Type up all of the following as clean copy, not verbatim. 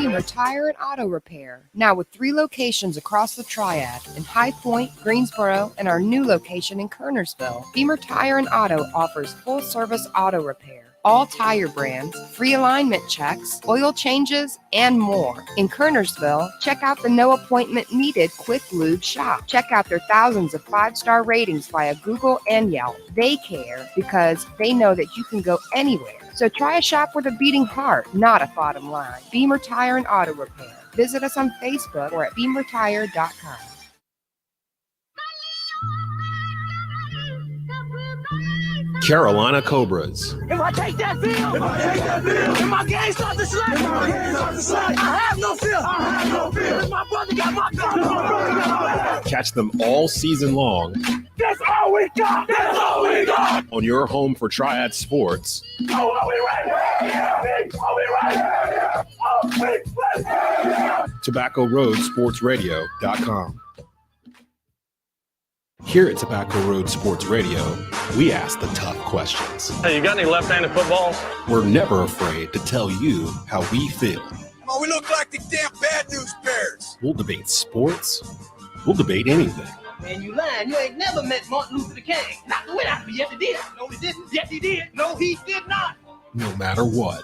Beamer Tire and Auto Repair. Now with 3 locations across the Triad in High Point, Greensboro, and our new location in Kernersville. Beamer Tire and Auto offers full-service auto repair, all tire brands, free alignment checks, oil changes, and more. In Kernersville, check out the no appointment needed Quick Lube shop. Check out their thousands of 5-star ratings via Google and Yelp. They care because they know that you can go anywhere. So try a shop with a beating heart, not a bottom line. Beamer Tire and Auto Repair. Visit us on Facebook or at beamertire.com. Carolina Cobras. If I take that field, if my game starts to slide, I have no fear. If my brother got my gun, Catch them all season long. That's all we got. That's all we got. On your home for Triad Sports. Oh, are we right? Are we right? Oh, Tobacco Road Sports Radio.com. Here at Tobacco Road Sports Radio, we ask the tough questions. Hey, you got any left-handed footballs? We're never afraid to tell you how we feel. Oh, we look like the damn bad news bears. We'll debate sports. We'll debate anything. Man, you lying. You ain't never met Martin Luther King. Not the way out. Yes, he did. No, he didn't. Yes, he did. No, he did not. No matter what,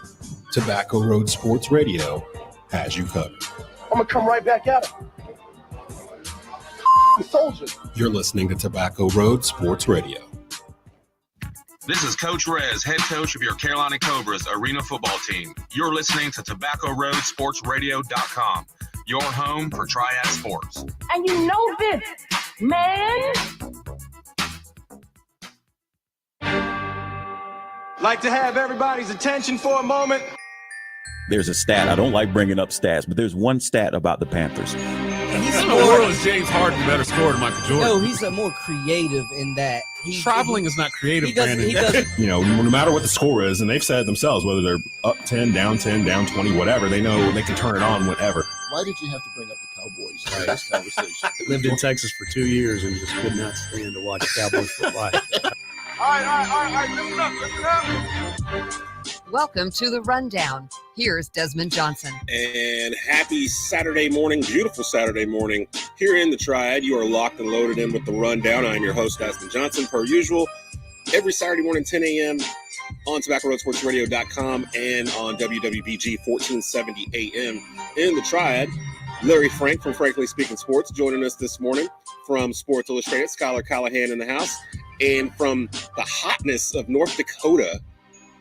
Tobacco Road Sports Radio has you covered. I'm going to come right back at him. Soldiers. You're listening to Tobacco Road Sports Radio. This is Coach Rez, head coach of your Carolina Cobras arena football team. You're listening to Tobacco Road Sports Radio.com, your home for Triad Sports. And you know this, man. Like to have everybody's attention for a moment. There's a stat. I don't like bringing up stats, but there's one stat about the Panthers. He's in the world is James Harden better scorer than Michael Jordan? No, he's more creative in that. Traveling is not creative, Brandon. No matter what the score is, and they've said it themselves, whether they're up 10, down 20, whatever, they know they can turn it on whenever. Why did you have to bring up the Cowboys in this conversation? Lived in Texas for 2 years and just could not stand to watch Cowboys football. All right, listen up. Welcome to The Rundown. Here's Desmond Johnson. And happy Saturday morning, beautiful Saturday morning. Here in the Triad, you are locked and loaded in with The Rundown. I'm your host, Desmond Johnson, per usual. Every Saturday morning, 10 a.m. on TobaccoRoadSportsRadio.com and on WWBG 1470 a.m. in the Triad. Larry Frank from Frankly Speaking Sports joining us this morning from Sports Illustrated. Skylar Callahan in the house. And from the hotness of North Dakota,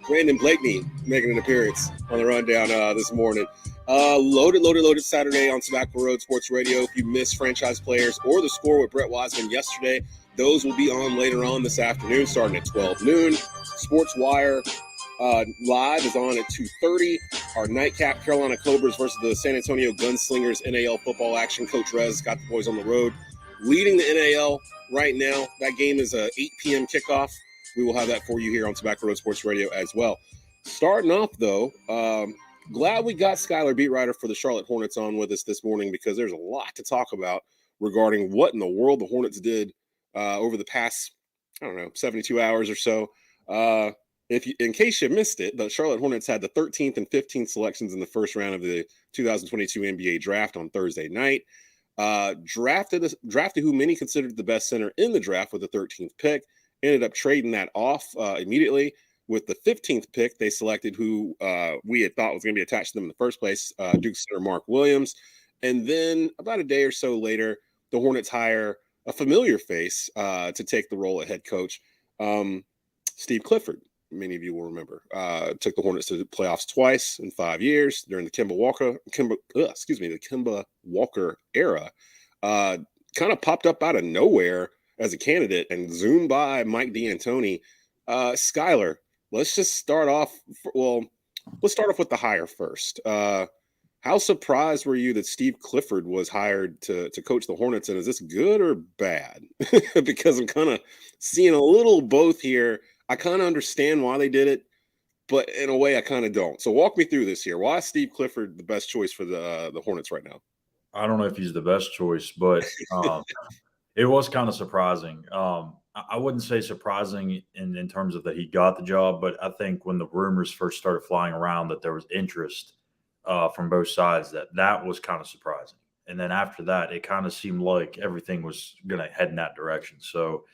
Brandon Blakeney making an appearance on the Rundown this morning. Loaded Saturday on Tobacco Road Sports Radio. If you missed Franchise Players or The Score with Brett Wiseman yesterday, those will be on later on this afternoon, starting at 12 noon. Sports Wire Live is on at 2:30. Our nightcap, Carolina Cobras versus the San Antonio Gunslingers NAL football action. Coach Rez got the boys on the road, leading the NAL right now. That game is a 8 p.m. kickoff. We will have that for you here on Tobacco Road Sports Radio as well. Starting off, though, glad we got Skylar, beat writer for the Charlotte Hornets, on with us this morning because there's a lot to talk about regarding what in the world the Hornets did over the past, 72 hours or so. In case you missed it, the Charlotte Hornets had the 13th and 15th selections in the first round of the 2022 NBA draft on Thursday night. Drafted who many considered the best center in the draft with the 13th pick. Ended up trading that off immediately. With the 15th pick, they selected who we had thought was going to be attached to them in the first place, Duke center Mark Williams. And then about a day or so later, the Hornets hire a familiar face to take the role of head coach, Steve Clifford. Many of you will remember. Took the Hornets to the playoffs twice in 5 years during the Kemba Walker era. Kind of popped up out of nowhere as a candidate and zoomed by Mike D'Antoni. Skylar, let's just start off. Let's start off with the hire first. How surprised were you that Steve Clifford was hired to coach the Hornets? And is this good or bad? Because I'm kind of seeing a little both here. I kind of understand why they did it, but in a way I kind of don't. So walk me through this here. Why is Steve Clifford the best choice for the Hornets right now? I don't know if he's the best choice, but it was kind of surprising. I wouldn't say surprising in terms of that he got the job, but I think when the rumors first started flying around that there was interest from both sides that was kind of surprising. And then after that, it kind of seemed like everything was going to head in that direction. So,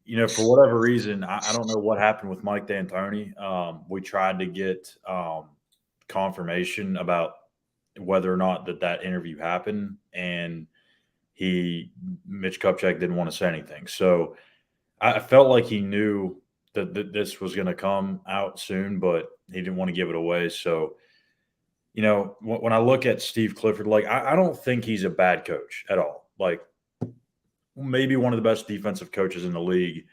for whatever reason, I don't know what happened with Mike D'Antoni. We tried to get confirmation about whether or not that interview happened, and Mitch Kupchak didn't want to say anything. So I felt like he knew that this was going to come out soon, but he didn't want to give it away. So, when I look at Steve Clifford, like I don't think he's a bad coach at all. Like maybe one of the best defensive coaches in the league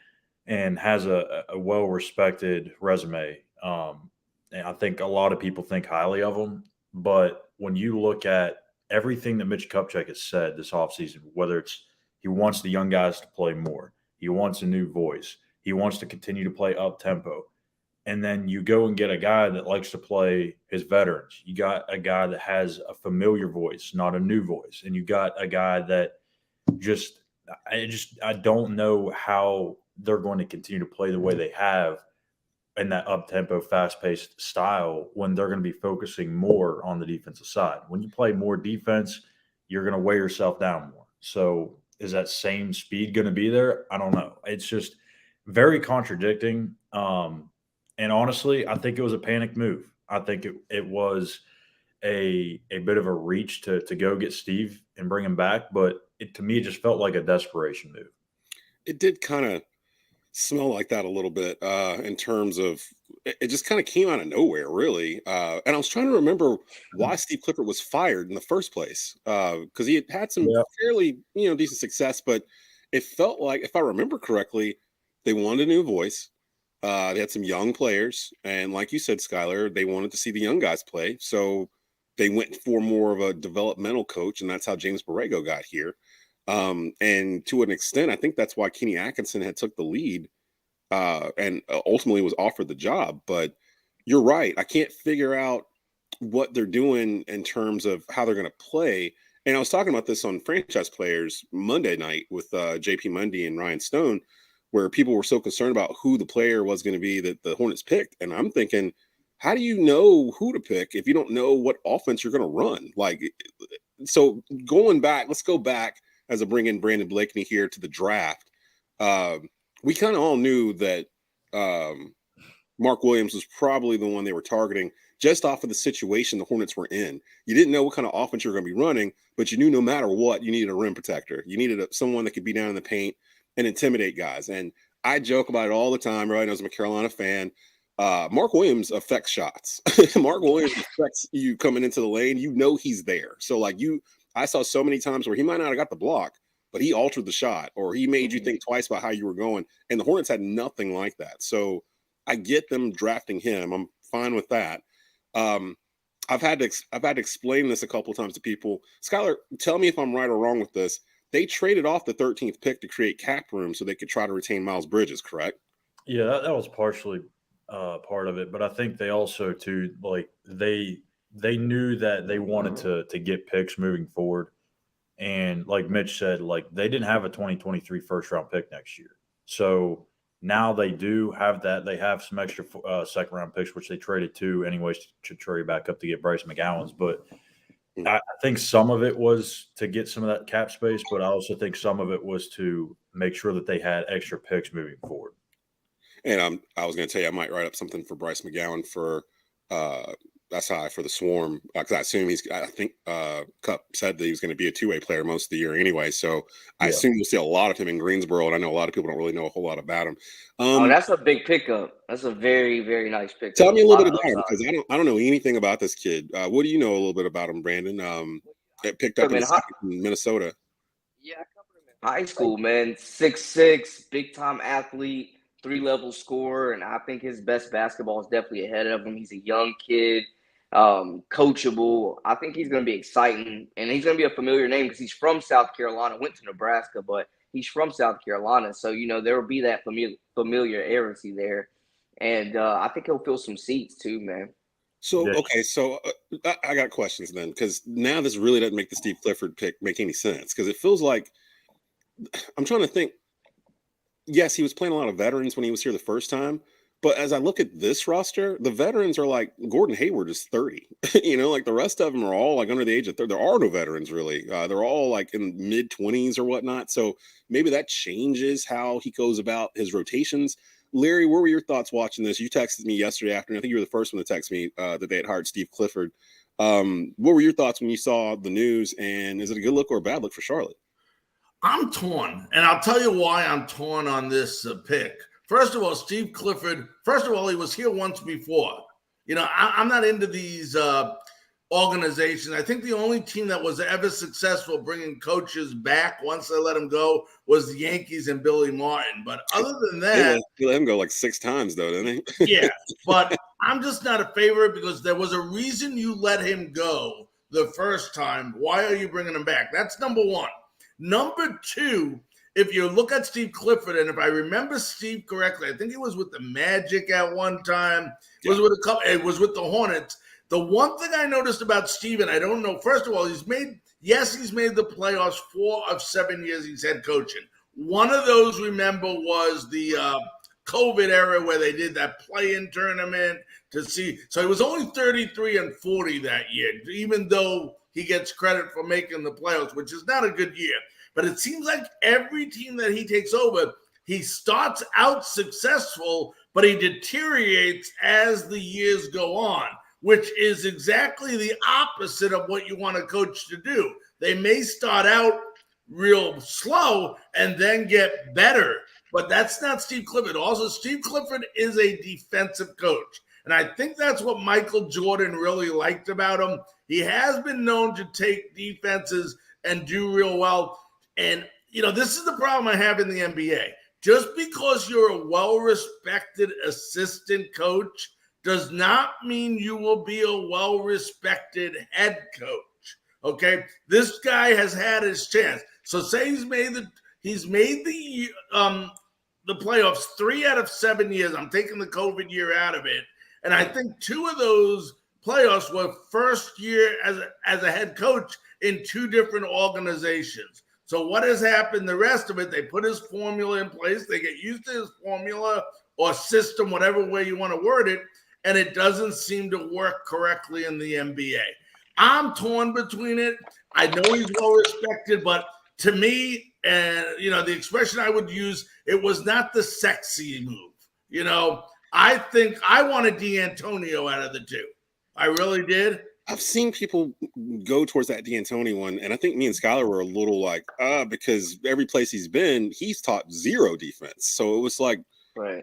and has a well-respected resume. And I think a lot of people think highly of him. But when you look at everything that Mitch Kupchak has said this offseason, whether it's he wants the young guys to play more, he wants a new voice, he wants to continue to play up-tempo, and then you go and get a guy that likes to play his veterans. You got a guy that has a familiar voice, not a new voice. And you got a guy that I don't know how they're going to continue to play the way they have in that up-tempo, fast-paced style when they're going to be focusing more on the defensive side. When you play more defense, you're going to weigh yourself down more. So is that same speed going to be there? I don't know. It's just very contradicting. And honestly, I think it was a panic move. I think it was a bit of a reach to go get Steve and bring him back. But to me, it just felt like a desperation move. It did kind of smell like that a little bit in terms of it just kind of came out of nowhere, really. And I was trying to remember why Steve Clifford was fired in the first place, because he had some fairly decent success, but it felt like, if I remember correctly, they wanted a new voice. They had some young players, and like you said, Skylar, they wanted to see the young guys play, so they went for more of a developmental coach, and that's how James Borrego got here. And to an extent, I think that's why Kenny Atkinson had took the lead and ultimately was offered the job. But you're right. I can't figure out what they're doing in terms of how they're going to play. And I was talking about this on Franchise Players Monday night with JP Mundy and Ryan Stone, where people were so concerned about who the player was going to be that the Hornets picked. And I'm thinking, how do you know who to pick if you don't know what offense you're going to run? So let's go back as I bring in Brandon Blakeney here to the draft. We kind of all knew that Mark Williams was probably the one they were targeting just off of the situation the Hornets were in. You didn't know what kind of offense you were going to be running, but you knew no matter what, you needed a rim protector. You needed someone that could be down in the paint and intimidate guys. And I joke about it all the time. Everybody knows I'm a Carolina fan. Mark Williams affects shots. Mark Williams affects you coming into the lane. He's there. So I saw so many times where he might not have got the block, but he altered the shot, or he made you think twice about how you were going. And the Hornets had nothing like that. So I get them drafting him. I'm fine with that. I've had to explain this a couple of times to people. Skylar, tell me if I'm right or wrong with this. They traded off the 13th pick to create cap room so they could try to retain Miles Bridges, correct? Yeah, that was partially part of it, but I think they also too they knew that they wanted to get picks moving forward, and like Mitch said, they didn't have a 2023 first round pick next year, so now they do have that. They have some extra second round picks, which they traded to anyways to trade back up to get Bryce McGowan's, but. I think some of it was to get some of that cap space, but I also think some of it was to make sure that they had extra picks moving forward. And I was going to tell you, I might write up something for Bryce McGowan for the Swarm, because I think Cup said that he was going to be a two-way player most of the year anyway. So I assume you'll see a lot of him in Greensboro, and I know a lot of people don't really know a whole lot about him. That's a big pickup. That's a very, very nice pickup. Tell me a little bit about him, because I don't know anything about this kid. What do you know a little bit about him, Brandon? Picked up in Minnesota. Yeah, I covered him in high school, man. 6'6", big-time athlete, 3-level scorer, and I think his best basketball is definitely ahead of him. He's a young kid, coachable. I think he's going to be exciting, and he's going to be a familiar name because he's from South Carolina, went to Nebraska, but he's from South Carolina. So, there will be that familiarity there, and I think he'll fill some seats too, man. So, okay, I got questions then, because now this really doesn't make the Steve Clifford pick make any sense, because it feels like I'm trying to think. Yes, he was playing a lot of veterans when he was here the first time, But as I look at this roster, the veterans are like Gordon Hayward is 30. Like the rest of them are all like under the age of 30. There are no veterans really. They're all like in mid 20s or whatnot. So maybe that changes how he goes about his rotations. Larry, what were your thoughts watching this? You texted me yesterday afternoon. I think you were the first one to text me that they had hired Steve Clifford. What were your thoughts when you saw the news? And is it a good look or a bad look for Charlotte? I'm torn, and I'll tell you why I'm torn on this pick. First of all, Steve Clifford, he was here once before. I'm not into these organizations. I think the only team that was ever successful bringing coaches back once they let them go was the Yankees and Billy Martin. But other than that— They let him go like 6 times, though, didn't they? Yeah, but I'm just not a favorite because there was a reason you let him go the first time. Why are you bringing him back? That's number one. Number two, if you look at Steve Clifford, and if I remember Steve correctly, I think he was with the Magic at one time. It was with the Hornets. The one thing I noticed about Steve, and I don't know, first of all, he's made the playoffs 4 of 7 years he's head coaching. One of those, remember, was the COVID era where they did that play-in tournament to see. So he was only 33-40 that year, even though he gets credit for making the playoffs, which is not a good year. But it seems like every team that he takes over, he starts out successful, but he deteriorates as the years go on, which is exactly the opposite of what you want a coach to do. They may start out real slow and then get better, but that's not Steve Clifford. Also, Steve Clifford is a defensive coach, and I think that's what Michael Jordan really liked about him. He has been known to take defenses and do real well. And, this is the problem I have in the NBA. Just because you're a well-respected assistant coach does not mean you will be a well-respected head coach. Okay? This guy has had his chance. So say he's made the playoffs 3 out of 7 years. I'm taking the COVID year out of it. And I think 2 of those playoffs were first year as a head coach in 2 different organizations. So what has happened, the rest of it, they put his formula in place. They get used to his formula or system, whatever way you want to word it, and it doesn't seem to work correctly in the NBA. I'm torn between it. I know he's well-respected, but to me, the expression I would use, it was not the sexy move. I think I wanted D'Antonio out of the 2. I really did. I've seen people go towards that D'Antoni one, and I think me and Skylar were a little like, because every place he's been, he's taught 0 defense. So it was like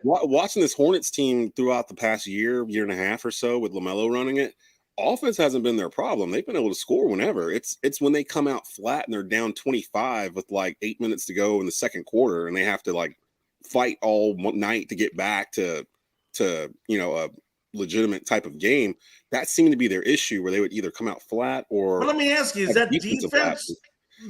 watching this Hornets team throughout the past year and a half or so with LaMelo running it, offense hasn't been their problem. They've been able to score whenever. It's when they come out flat and they're down 25 with like 8 minutes to go in the second quarter, and they have to like fight all night to get back to a legitimate type of game. That seemed to be their issue, where they would either come out flat or— But let me ask you, is that defense?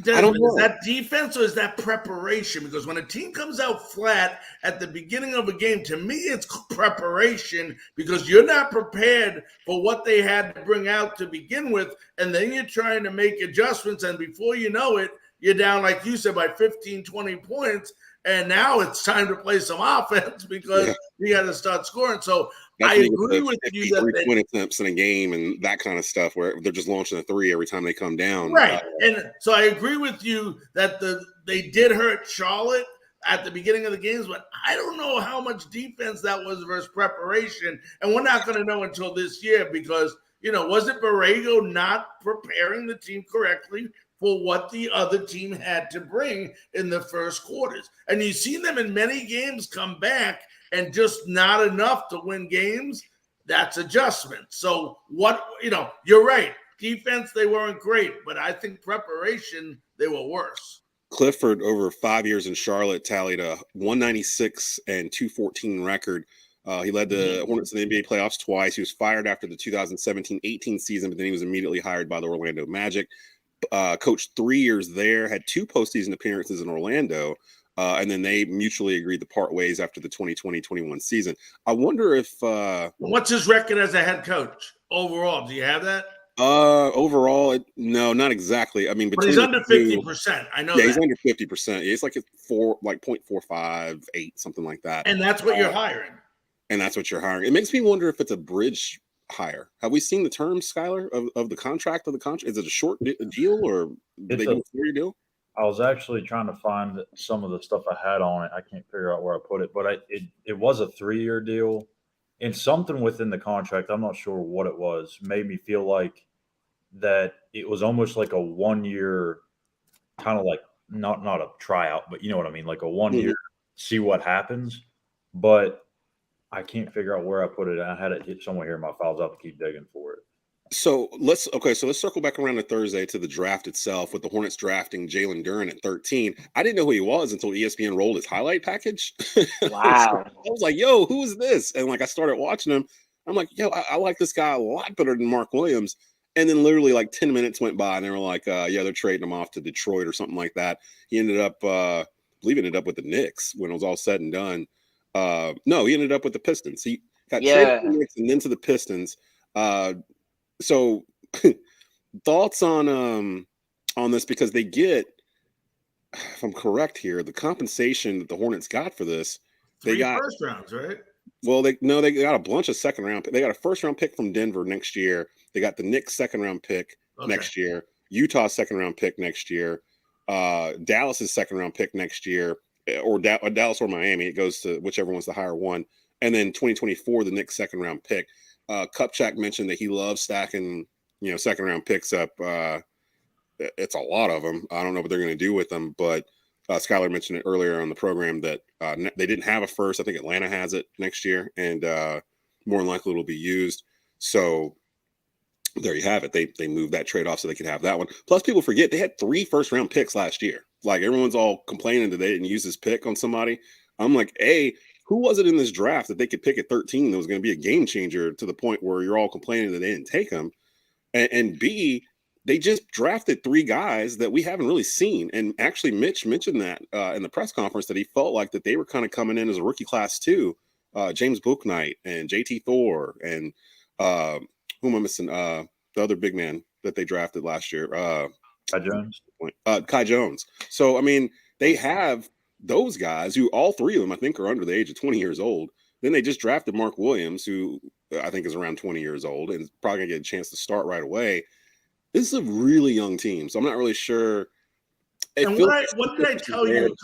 I don't know. Is that defense or is that preparation? Because when a team comes out flat at the beginning of a game, to me, it's preparation, because you're not prepared for what they had to bring out to begin with. And then you're trying to make adjustments. And before you know it, you're down, like you said, by 15, 20 points. And now it's time to play some offense because you got to start scoring. So I agree with you that 3-point attempts in a game and that kind of stuff, where they're just launching a 3 every time they come down. Right. And so I agree with you that they did hurt Charlotte at the beginning of the games, but I don't know how much defense that was versus preparation. And we're not going to know until this year because, was it Borrego not preparing the team correctly for what the other team had to bring in the first quarters? And you've seen them in many games come back and just not enough to win games. That's adjustment. So you're right. Defense, they weren't great, but I think preparation, they were worse. Clifford, over 5 years in Charlotte, tallied a 196 and 214 record. He led the Hornets in the NBA playoffs twice. He was fired after the 2017-18 season, but then he was immediately hired by the Orlando Magic. Coached 3 years there, had 2 postseason appearances in Orlando, and then they mutually agreed to part ways after the 2020-21 season. I wonder if what's his record as a head coach overall? Do you have that? Overall, no, not exactly. I mean, but he's under 50%. I know. Yeah, he's under 50%. He's like 0.458, something like that. And that's what you're hiring. And that's what you're hiring. It makes me wonder if it's a bridge hire. Have we seen the terms, Skylar, of the contract? Is it a short deal, or do they do a 4-year deal? I was actually trying to find some of the stuff I had on it. I can't figure out where I put it, but it was a 3-year deal, and something within the contract, I'm not sure what it was, made me feel like that it was almost like a 1-year kind of like not a tryout, but you know what I mean, like a 1-year see what happens. But I can't figure out where I put it. I had it somewhere here in my files. I'll have to keep digging for it. So let's circle back around to Thursday to the draft itself, with the Hornets drafting Jalen Duren at 13. I didn't know who he was until ESPN rolled his highlight package. Wow. So I was like, yo, who is this? And like I started watching him. I'm like, yo, I like this guy a lot better than Mark Williams. And then literally like 10 minutes went by and they were like, yeah, they're trading him off to Detroit or something like that. He ended up, I believe, ended up with the Knicks when it was all said and done. No, he ended up with the Pistons. He got traded to the Knicks and then to the Pistons. So thoughts on this, because they get, if I'm correct here, the compensation that the Hornets got for this, they got first rounds, right? Well, they got a bunch of second round. They got a first round pick from Denver next year. They got the Knicks second round pick next year, Utah's second round pick next year, Dallas's second round pick next year, or Dallas or Miami. It goes to whichever one's the higher one. And then 2024, the Knicks second round pick. Kupchak mentioned that he loves stacking, second round picks up. It's a lot of them. I don't know what they're going to do with them, but Skylar mentioned it earlier on the program that they didn't have a first. I think Atlanta has it next year, and more than likely it'll be used. So there you have it. They moved that trade off so they could have that one. Plus, people forget they had 3 first round picks last year. Like, everyone's all complaining that they didn't use this pick on somebody. I'm like, A, who was it in this draft that they could pick at 13 that was going to be a game changer to the point where you're all complaining that they didn't take him? And B, they just drafted 3 guys that we haven't really seen. And actually, Mitch mentioned that in the press conference, that he felt like that they were kind of coming in as a rookie class too. James Bouknight and JT Thor and who am I missing? The other big man that they drafted last year. Kai Jones. Kai Jones. So, I mean, they have those guys who all 3 of them, I think, are under the age of 20 years old. Then they just drafted Mark Williams, who I think is around 20 years old and is probably going to get a chance to start right away. This is a really young team, so I'm not really sure. And what did I tell you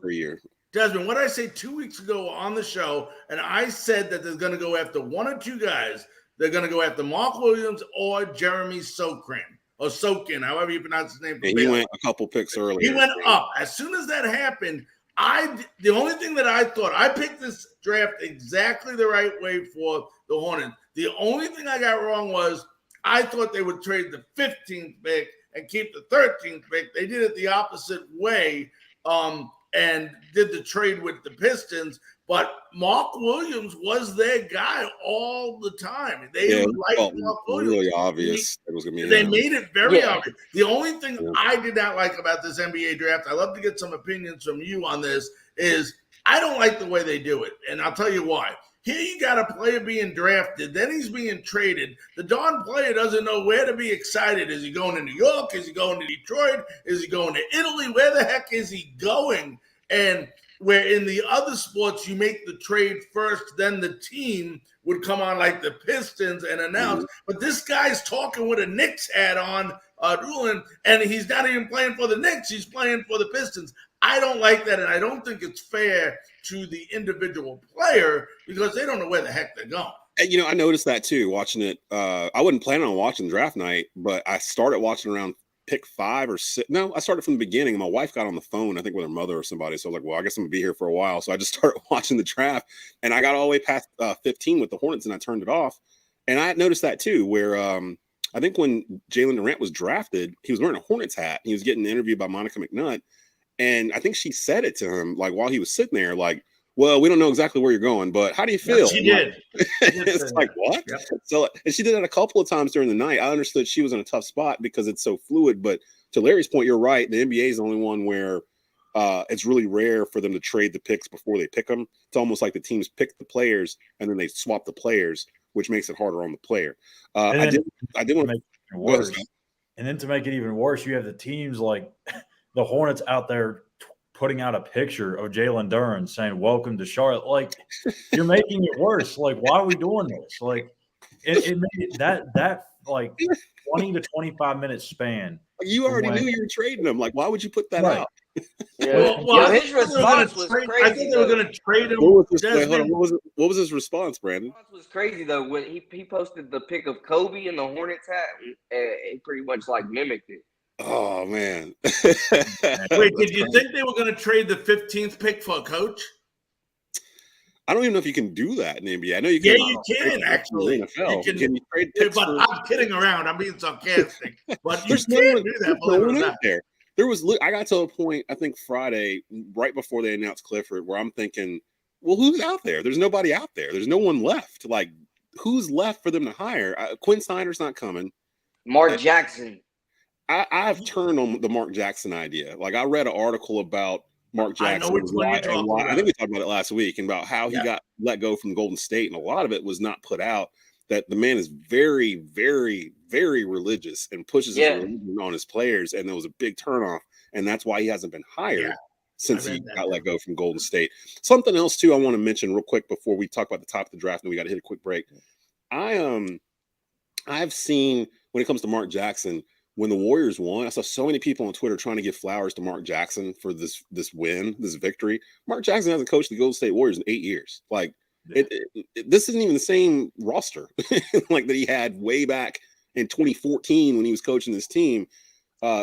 for a year? Desmond, what did I say 2 weeks ago on the show? And I said that they're going to go after 1 or 2 guys. They're going to go after Mark Williams or Jeremy Sochan, or Sokin, however you pronounce his name. And he went a couple picks earlier. He went up. As soon as that happened, the only thing that I thought, I picked this draft exactly the right way for the Hornets. The only thing I got wrong was I thought they would trade the 15th pick and keep the 13th pick. They did it the opposite way and did the trade with the Pistons. But Mark Williams was their guy all the time. They liked Mark Williams. Really obvious. It was gonna be they made it very obvious. The only thing I did not like about this NBA draft, I love to get some opinions from you on this, is I don't like the way they do it. And I'll tell you why. Here you got a player being drafted, then he's being traded. The darn player doesn't know where to be excited. Is he going to New York? Is he going to Detroit? Is he going to Italy? Where the heck is he going? And where in the other sports you make the trade first, then the team would come on, like the Pistons, and announce. But this guy's talking with a Knicks hat on, and he's not even playing for the Knicks. He's playing for the Pistons. I don't like that, and I don't think it's fair to the individual player because they don't know where the heck they're going. And, I noticed that too, watching it. I wasn't planning on watching draft night, but I started watching around pick 5 or 6. No, I started from the beginning. My wife got on the phone, I think with her mother or somebody. So I was like, well, I guess I'm gonna be here for a while. So I just started watching the draft, and I got all the way past 15 with the Hornets, and I turned it off. And I noticed that too, where I think when Jalen Durant was drafted, he was wearing a Hornets hat. He was getting interviewed by Monica McNutt, and I think she said it to him like while he was sitting there, like, well, we don't know exactly where you're going, but how do you feel? She did. It's like, what? Yep. So, and she did that a couple of times during the night. I understood she was in a tough spot because it's so fluid. But to Larry's point, you're right. The NBA is the only one where it's really rare for them to trade the picks before they pick them. It's almost like the teams pick the players and then they swap the players, which makes it harder on the player. I did want to make it worse. And then to make it even worse, you have the teams like the Hornets out there putting out a picture of Jalen Duren saying, "Welcome to Charlotte." Like, you're making it worse. Like, why are we doing this? Like, it made that like 20 to 25 minute span. You already knew you were trading him. Like, why would you put that out? Yeah. Well, his response was crazy. I think they were going to trade him. What was his response, Brandon? His response was crazy though. When he posted the pic of Kobe in the Hornets hat, and he pretty much like mimicked it. Oh man! Wait, did you think they were going to trade the 15th pick for a coach? I don't even know if you can do that in the NBA. I know you can. Yeah, you can actually. NFL. You can trade but I'm kidding around. I'm being sarcastic. But you can do that. No one out there. I got to a point, I think Friday, right before they announced Clifford, where I'm thinking, well, who's out there? There's nobody out there. There's no one left. Like, who's left for them to hire? Quinn Snyder's not coming. Mark Jackson. I've turned on the Mark Jackson idea. Like, I read an article about Mark Jackson. I know which one you're talking about. I think we talked about it last week, and about how he got let go from Golden State, and a lot of it was not put out. That the man is very, very, very religious and pushes his religion on his players, and there was a big turnoff, and that's why he hasn't been hired since he got let go from Golden State. Something else too I want to mention real quick before we talk about the top of the draft, and we got to hit a quick break. I've seen when it comes to Mark Jackson, when the Warriors won, I saw so many people on Twitter trying to give flowers to Mark Jackson for this win, this victory. Mark Jackson hasn't coached the Golden State Warriors in 8 years. Like, this isn't even the same roster like that he had way back in 2014 when he was coaching this team.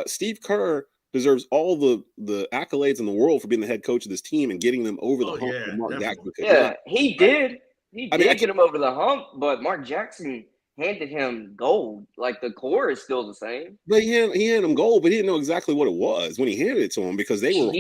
Steve Kerr deserves all the accolades in the world for being the head coach of this team and getting them over the hump. Mark Jackson. Yeah, he did. He did get him over the hump, but Mark Jackson handed him gold. Like, the core is still the same. But he handed him gold, but he didn't know exactly what it was when he handed it to him because they were.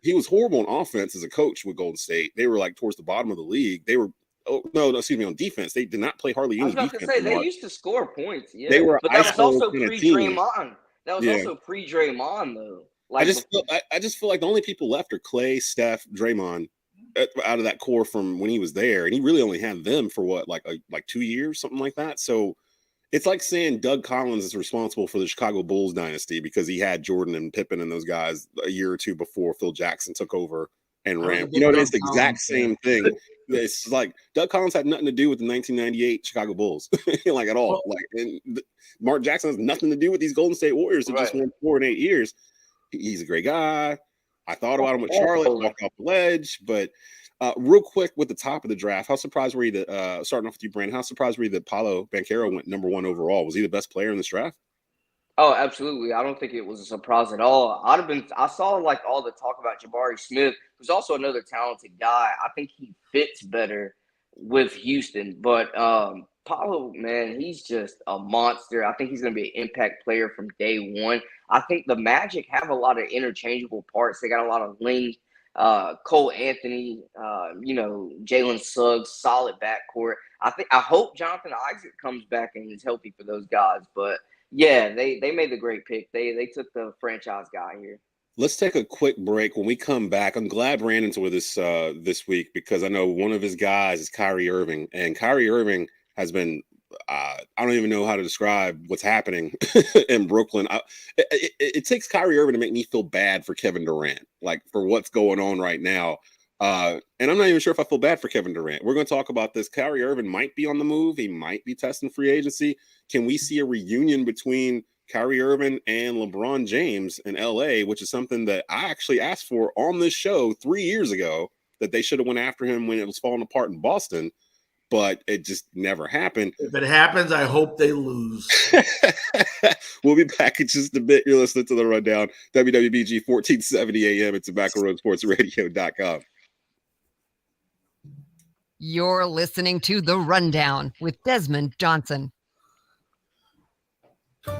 He was horrible on offense as a coach with Golden State. They were like towards the bottom of the league. They were on defense. They did not play hardly any defense. I was about to say they used to score points. Yeah, they were. But that was also pre-Draymond. That was also pre-Draymond though. Like, I just feel like the only people left are Clay, Steph, Draymond. Out of that core from when he was there, and he really only had them for what, like 2 years, something like that. So it's like saying Doug Collins is responsible for the Chicago Bulls dynasty because he had Jordan and Pippen and those guys a year or two before Phil Jackson took over and ran. You know, it's the exact same thing. It's like Doug Collins had nothing to do with the 1998 Chicago Bulls, like at all. Mark Jackson has nothing to do with these Golden State Warriors that just won 4 in 8 years. He's a great guy. I thought about him with Charlotte, walked off the ledge, but real quick with the top of the draft, how surprised were you that, starting off with you, Brandon, how surprised were you that Paolo Banchero went number 1 overall? Was he the best player in this draft? Oh, absolutely. I don't think it was a surprise at all. I saw like all the talk about Jabari Smith, who's also another talented guy. I think he fits better with Houston, but Paolo, man, he's just a monster. I think he's going to be an impact player from day one. I think the Magic have a lot of interchangeable parts. They got a lot of length. Cole Anthony, Jalen Suggs, solid backcourt. I hope Jonathan Isaac comes back and is healthy for those guys. But yeah, they made the great pick. They took the franchise guy here. Let's take a quick break. When we come back, I'm glad Brandon's with us this week because I know one of his guys is Kyrie Irving, and Kyrie Irving has been. I don't even know how to describe what's happening in Brooklyn. It takes Kyrie Irving to make me feel bad for Kevin Durant, like for what's going on right now. And I'm not even sure if I feel bad for Kevin Durant. We're going to talk about this. Kyrie Irving might be on the move. He might be testing free agency. Can we see a reunion between Kyrie Irving and LeBron James in LA, which is something that I actually asked for on this show 3 years ago, that they should have went after him when it was falling apart in Boston. But it just never happened. If it happens, I hope they lose. We'll be back in just a bit. You're listening to The Rundown, WWBG 1470 AM at TobaccoRoadSportsRadio.com. You're listening to The Rundown with Desmond Johnson.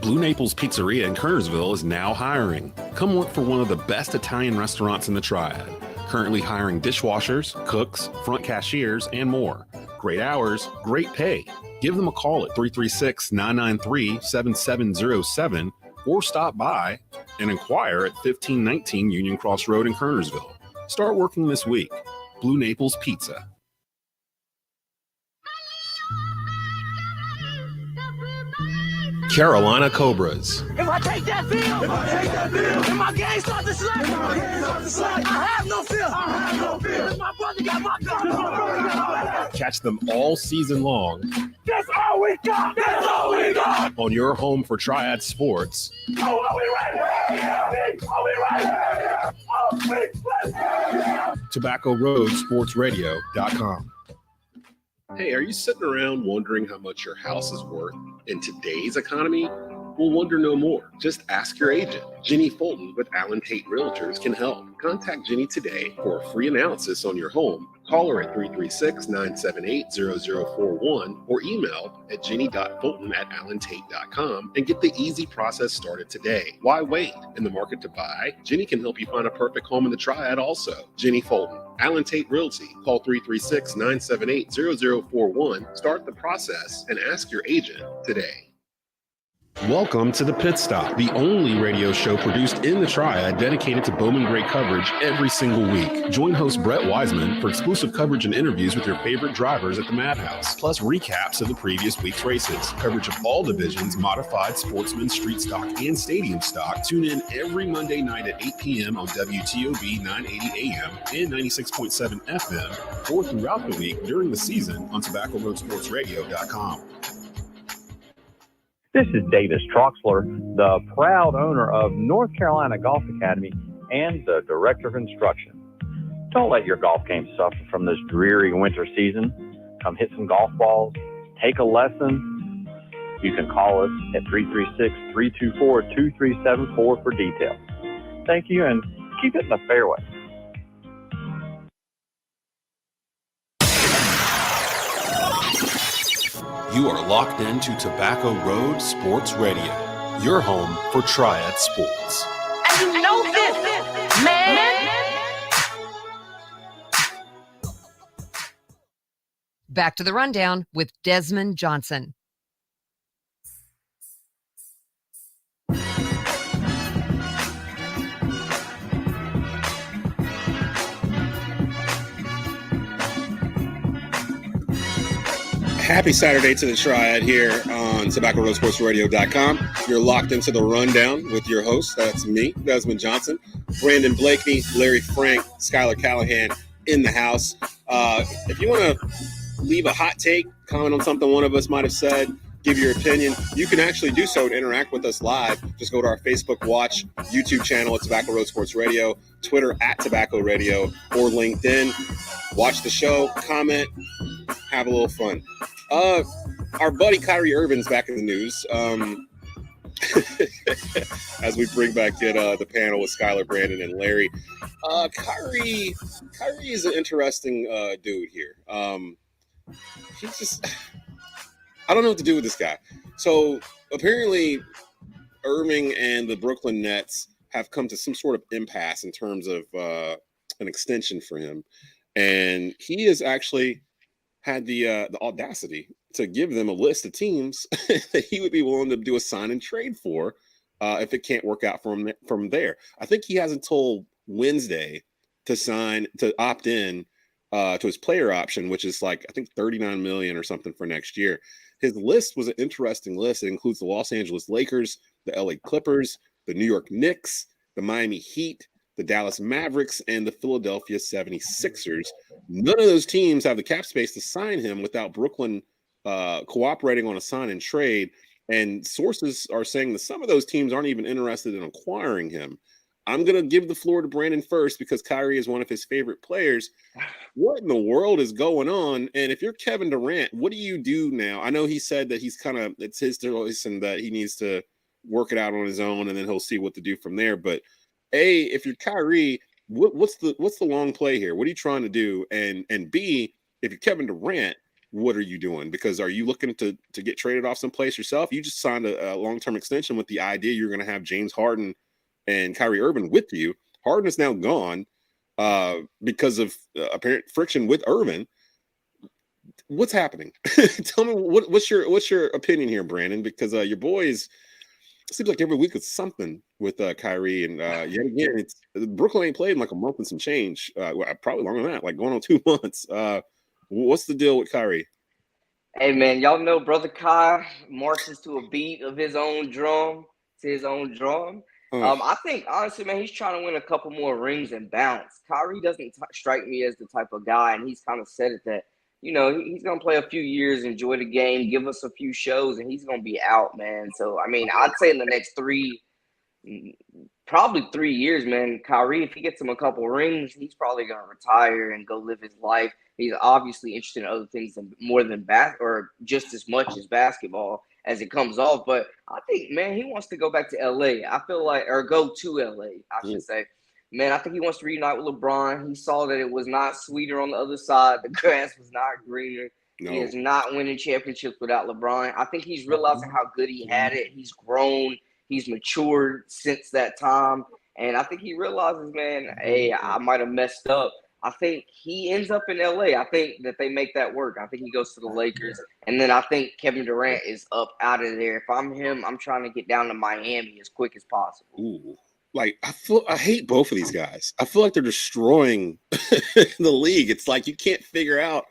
Blue Naples Pizzeria in Kernersville is now hiring. Come work for one of the best Italian restaurants in the Triad. Currently hiring dishwashers, cooks, front cashiers, and more. Great hours, great pay. Give them a call at 336-993-7707 or stop by and inquire at 1519 Union Cross Road in Kernersville. Start working this week. Blue Naples Pizza. Carolina Cobras. If I take that field, and my game start to slide, I have no fear. My brother got my gun. Catch them all season long. That's all we got. That's all we got. On your home for Triad Sports. Oh, are we ready? Are we ready? Oh, we ready? TobaccoRoadSportsRadio.com. Hey, are you sitting around wondering how much your house is worth in today's economy? Well, wonder no more. Just ask your agent. Jenny Fulton with Allen Tate Realtors can help. Contact Jenny today for a free analysis on your home. Call her at 336-978-0041 or email at jenny.fulton@allentate.com and get the easy process started today. Why wait? In the market to buy? Jenny can help you find a perfect home in the Triad also. Jenny Fulton, Allen Tate Realty. Call 336-978-0041. Start the process and ask your agent today. Welcome to The Pit Stop, the only radio show produced in the Triad dedicated to Bowman Gray coverage every single week. Join host Brett Wiseman for exclusive coverage and interviews with your favorite drivers at the Madhouse, plus recaps of the previous week's races, coverage of all divisions, modified, sportsman, street stock, and stadium stock. Tune in every Monday night at 8 p.m. on WTOB 980 AM and 96.7 FM, or throughout the week during the season on TobaccoRoadSportsRadio.com. This is Davis Troxler, the proud owner of North Carolina Golf Academy and the Director of Instruction. Don't let your golf game suffer from this dreary winter season. Come hit some golf balls, take a lesson. You can call us at 336-324-2374 for details. Thank you, and keep it in the fairway. You are locked into Tobacco Road Sports Radio, your home for Triad Sports. And you know this, man. Back to the rundown with Desmond Johnson. Happy Saturday to the Triad here on TobaccoRoadSportsRadio.com. You're locked into the rundown with your host. That's me, Desmond Johnson, Brandon Blakeney, Larry Frank, Skylar Callahan in the house. If you want to leave a hot take, comment on something one of us might have said, give your opinion, you can actually do so to interact with us live. Just go to our Facebook Watch, YouTube channel at Tobacco Road Sports Radio, Twitter at Tobacco Radio, or LinkedIn. Watch the show, comment, have a little fun. Our buddy Kyrie Irving's back in the news. As we bring back in the panel with Skylar, Brandon, and Larry. Kyrie is an interesting dude here. He's just, I don't know what to do with this guy. So apparently Irving and the Brooklyn Nets have come to some sort of impasse in terms of an extension for him. And he has actually had the audacity to give them a list of teams that he would be willing to do a sign and trade for if it can't work out from there. I think he has until Wednesday to opt in to his player option, which is like, I think $39 million or something for next year. His list was an interesting list. It includes the Los Angeles Lakers, the LA Clippers, the New York Knicks, the Miami Heat, the Dallas Mavericks, and the Philadelphia 76ers. None of those teams have the cap space to sign him without Brooklyn cooperating on a sign and trade. And sources are saying that some of those teams aren't even interested in acquiring him. I'm going to give the floor to Brandon first because Kyrie is one of his favorite players. What in the world is going on? And if you're Kevin Durant, what do you do now? I know he said that it's his choice and that he needs to work it out on his own and then he'll see what to do from there. But A, if you're Kyrie, what's the long play here? What are you trying to do? And B, if you're Kevin Durant, what are you doing? Because are you looking to get traded off someplace yourself? You just signed a long-term extension with the idea you're going to have James Harden and Kyrie Irving with you. Harden is now gone because of apparent friction with Irving. What's happening? Tell me what's your opinion here, Brandon? Because your boys, it seems like every week it's something with Kyrie, and yet again, Brooklyn ain't played in like a month and some change. Probably longer than that, like going on 2 months. What's the deal with Kyrie? Hey, man, y'all know Brother Kai marches to a beat of his own drum, I think, honestly, man, he's trying to win a couple more rings and bounce. Kyrie doesn't strike me as the type of guy, and he's kind of said it that, he's going to play a few years, enjoy the game, give us a few shows, and he's going to be out, man. So, I mean, I'd say in the next probably 3 years, man, Kyrie, if he gets him a couple rings, he's probably going to retire and go live his life. He's obviously interested in other things more than or just as much as basketball as it comes off. But I think, man, he wants to go back to LA. I feel like, or go to LA, I should say. Man, I think he wants to reunite with LeBron. He saw that it was not sweeter on the other side. The grass was not greener. No. He is not winning championships without LeBron. I think he's realizing how good he had it. He's grown. He's matured since that time. And I think he realizes, man, hey, I might have messed up. I think he ends up in LA. I think that they make that work. I think he goes to the Lakers. And then I think Kevin Durant is up out of there. If I'm him, I'm trying to get down to Miami as quick as possible. Ooh. Like, I hate both of these guys. I feel like they're destroying the league. It's like you can't figure out.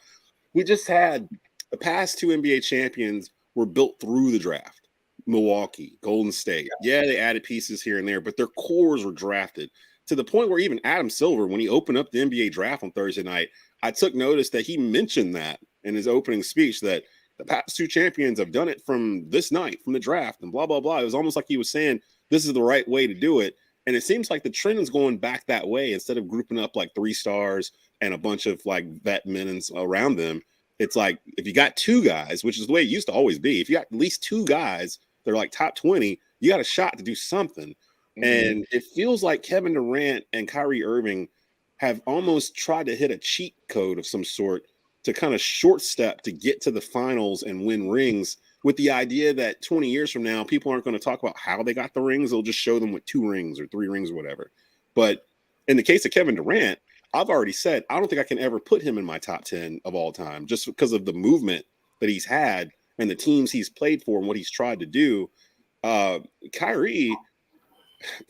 We just had the past two NBA champions were built through the draft. Milwaukee, Golden State. Yeah, they added pieces here and there, but their cores were drafted to the point where even Adam Silver, when he opened up the NBA draft on Thursday night, I took notice that he mentioned that in his opening speech, that the past two champions have done it from this night, from the draft, and blah, blah, blah. It was almost like he was saying this is the right way to do it. And it seems like the trend is going back that way. Instead of grouping up like 3 stars and a bunch of like vet men around them, it's like if you got 2 guys, which is the way it used to always be, if you got at least 2 guys, they're like top 20, you got a shot to do something. Mm-hmm. And it feels like Kevin Durant and Kyrie Irving have almost tried to hit a cheat code of some sort to kind of short step to get to the finals and win rings, with the idea that 20 years from now, people aren't going to talk about how they got the rings. They'll just show them with 2 rings or 3 rings or whatever. But in the case of Kevin Durant, I've already said, I don't think I can ever put him in my top 10 of all time, just because of the movement that he's had and the teams he's played for and what he's tried to do. Kyrie,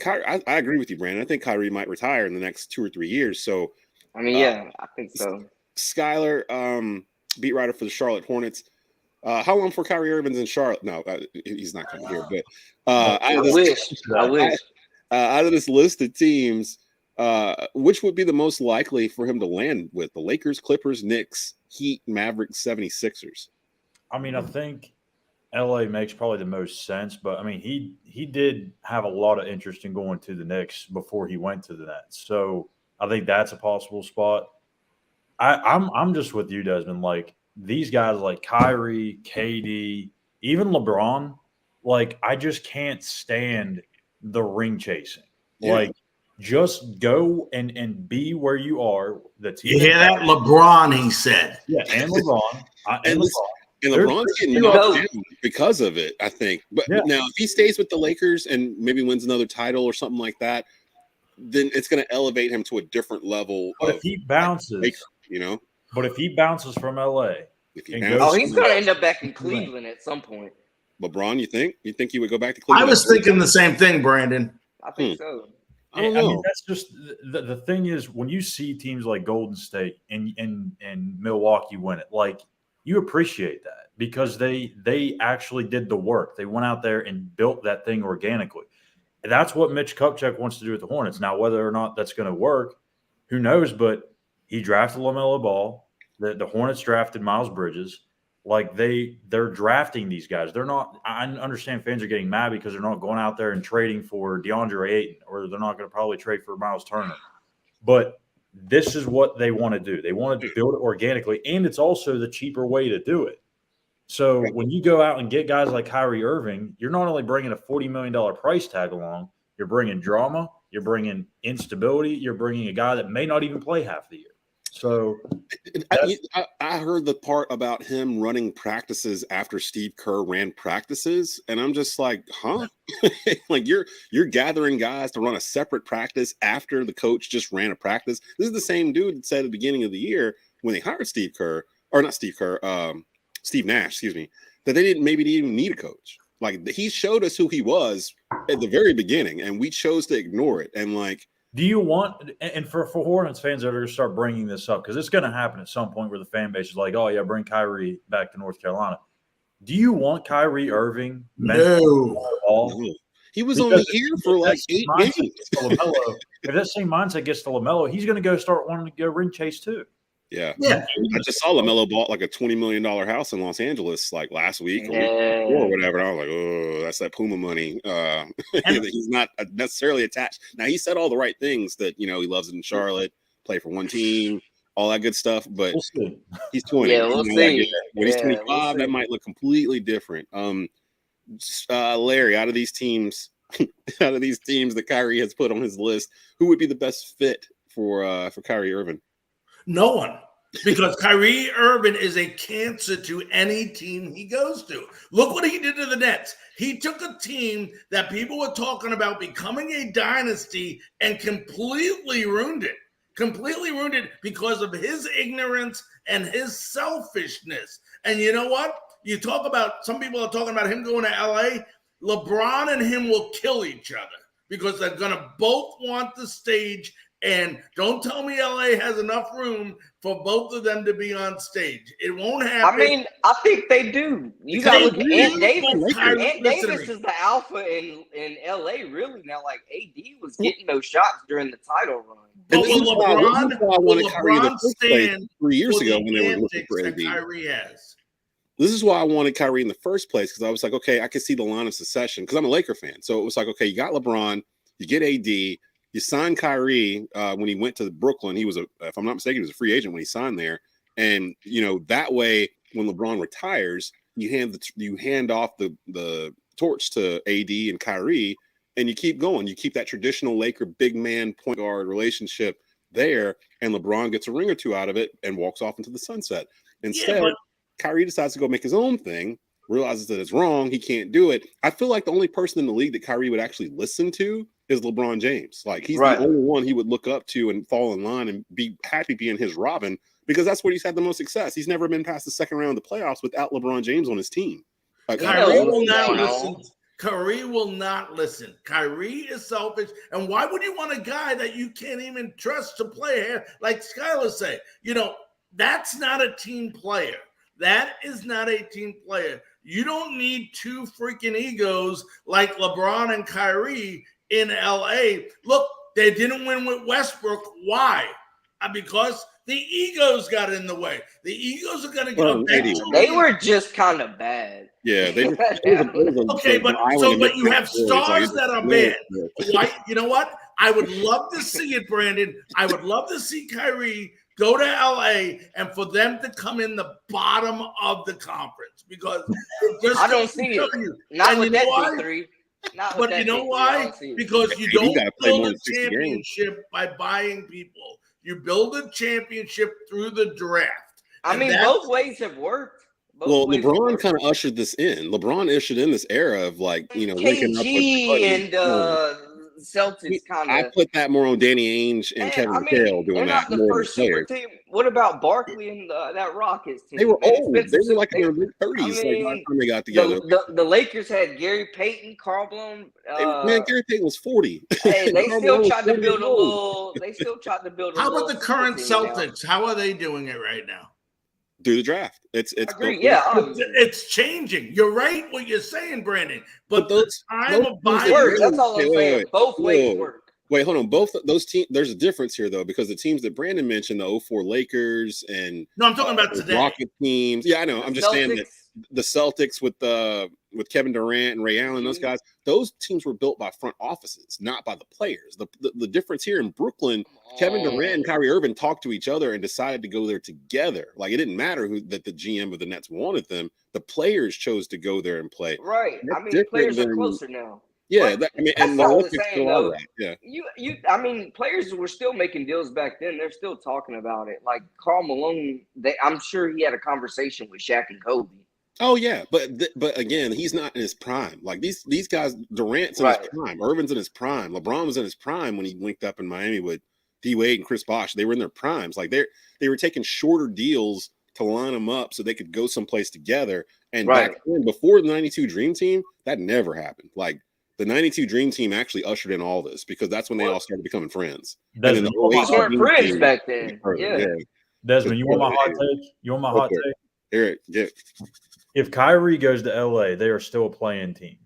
I agree with you, Brandon. I think Kyrie might retire in the next 2 or 3 years. So, I mean, yeah, I think so. Skyler, beat writer for the Charlotte Hornets. How long for Kyrie Irving's in Charlotte? No, he's not coming here. But I wish. Out of this list of teams, which would be the most likely for him to land with? The Lakers, Clippers, Knicks, Heat, Mavericks, 76ers. I mean, I think LA makes probably the most sense, but I mean, he did have a lot of interest in going to the Knicks before he went to the Nets. So I think that's a possible spot. I'm just with you, Desmond. Like, these guys like Kyrie, KD, even LeBron, like, I just can't stand the ring chasing. Yeah. Like, just go and be where you are. The team. You hear that? LeBron, he said. Yeah, and LeBron. And LeBron's getting knocked down because of it, I think. But now, if he stays with the Lakers and maybe wins another title or something like that, then it's going to elevate him to a different level. But if he bounces, But if he bounces from LA, he's going to end up back in Cleveland at some point. LeBron, you think? You think he would go back to Cleveland? I was thinking the same thing, Brandon. I think so. I don't know. I mean, that's just the thing is, when you see teams like Golden State and Milwaukee win it, like, you appreciate that because they actually did the work. They went out there and built that thing organically. And that's what Mitch Kupchak wants to do with the Hornets. Now, whether or not that's going to work, who knows? But he drafted LaMelo Ball. The Hornets drafted Miles Bridges. Like, they're drafting these guys. They're not – I understand fans are getting mad because they're not going out there and trading for DeAndre Ayton, or they're not going to probably trade for Miles Turner. But this is what they want to do. They want to build it organically, and it's also the cheaper way to do it. So when you go out and get guys like Kyrie Irving, you're not only bringing a $40 million price tag along, you're bringing drama, you're bringing instability, you're bringing a guy that may not even play half the year. So I heard the part about him running practices after Steve Kerr ran practices, and I'm just like, huh? Like, you're gathering guys to run a separate practice after the coach just ran a practice. This is the same dude that said at the beginning of the year when they hired Steve Nash, excuse me, that they didn't even need a coach. Like, he showed us who he was at the very beginning, and we chose to ignore it. And like, Do you want – and for Hornets fans that are going to start bringing this up, because it's going to happen at some point where the fan base is like, oh, yeah, bring Kyrie back to North Carolina. Do you want Kyrie Irving? No. He was only here for like 8 games. If that same mindset gets to LaMelo, he's going to go start wanting to go ring chase too. Yeah. I just saw LaMelo bought like a $20 million house in Los Angeles like last week or whatever. And I was like, oh, that's that Puma money. He's not necessarily attached. Now, he said all the right things that, he loves it in Charlotte, play for one team, all that good stuff. But he's 20. Yeah, we'll see. When he's 25, that might look completely different. Larry, out of these teams that Kyrie has put on his list, who would be the best fit for Kyrie Irving? No one, because Kyrie Irving is a cancer to any team he goes to. Look what he did to the Nets. He took a team that people were talking about becoming a dynasty and completely ruined it. Completely ruined it because of his ignorance and his selfishness. And you know what? You talk about, some people are talking about him going to LA. LeBron and him will kill each other because they're going to both want the stage. And don't tell me LA has enough room for both of them to be on stage. It won't happen. I mean, I think they do. You got to look at Ant Davis. Ant Davis is the alpha in LA, really. Now, like, AD was getting those shots during the title run. But will LeBron stand 3 years ago when they were looking for AD? Kyrie has. This is why I wanted Kyrie in the first place, because I was like, okay, I can see the line of succession because I'm a Laker fan. So it was like, okay, you got LeBron, you get AD, you signed Kyrie when he went to Brooklyn. He was if I'm not mistaken, he was a free agent when he signed there. And that way, when LeBron retires, you hand off the torch to AD and Kyrie, and you keep going. You keep that traditional Laker big man point guard relationship there, and LeBron gets a ring or two out of it and walks off into the sunset. Instead, Kyrie decides to go make his own thing, realizes that it's wrong, he can't do it. I feel like the only person in the league that Kyrie would actually listen to is LeBron James. Like, he's the only one he would look up to and fall in line and be happy being his Robin, because that's where he's had the most success. He's never been past the second round of the playoffs without LeBron James on his team. Like, Kyrie will not listen. Kyrie will not listen. Kyrie is selfish. And why would you want a guy that you can't even trust to play here? Like Skylar say, that's not a team player. That is not a team player. You don't need two freaking egos like LeBron and Kyrie in LA. Look, they didn't win with Westbrook. Why? Because the egos got in the way. The egos are going to go. They were just kind of bad. Yeah, they were. Okay, but you have stars that are bad. Why? You know what? I would love to see it, Brandon. I would love to see Kyrie go to LA and for them to come in the bottom of the conference, because I don't see it. Not with that three. But you know why? Because you don't build a championship by buying people. You build a championship through the draft. I mean, both ways have worked. LeBron kind of ushered this in. LeBron ushered in this era of linking up with Celtics kind of. I put that more on Danny Ainge and Kevin McHale doing that. They're not the first super team. What about Barkley and that Rockets team? They were old. They were like in their mid-30s last time they got together. The Lakers had Gary Payton, Karl Malone. Gary Payton was 40. Hey, they still tried to build a little. How about the current Celtics? How are they doing it right now? Through the draft. It's changing. You're right what you're saying, Brandon. But the time of buying works. That's all I'm saying. Both ways work. Wait, hold on. Both those teams, there's a difference here, though, because the teams that Brandon mentioned, the 04 Lakers and I'm talking about today. Rocket teams. Yeah, I know. I'm just saying that the Celtics with Kevin Durant and Ray Allen, those guys, those teams were built by front offices, not by the players. The difference here in Brooklyn, Kevin Durant and Kyrie Irving talked to each other and decided to go there together. Like, it didn't matter that the GM of the Nets wanted them. The players chose to go there and play. Right. I mean, players are closer now. Yeah, and the Olympics still are that. Yeah. Players were still making deals back then. They're still talking about it. Like Karl Malone, I'm sure he had a conversation with Shaq and Kobe. Oh yeah, but again, he's not in his prime. Like these guys, Durant's in his prime, Irvin's in his prime, LeBron was in his prime when he linked up in Miami with D Wade and Chris Bosh. They were in their primes. Like they were taking shorter deals to line them up so they could go someplace together. And back then, before the '92 Dream Team, that never happened. Like The 92 Dream Team actually ushered in all this because that's when they all started becoming friends. Desmond, and then We weren't friends back then. Yeah. Desmond, you want my hot take? You want my hot take? Eric, yeah. If Kyrie goes to LA, they are still a playing team.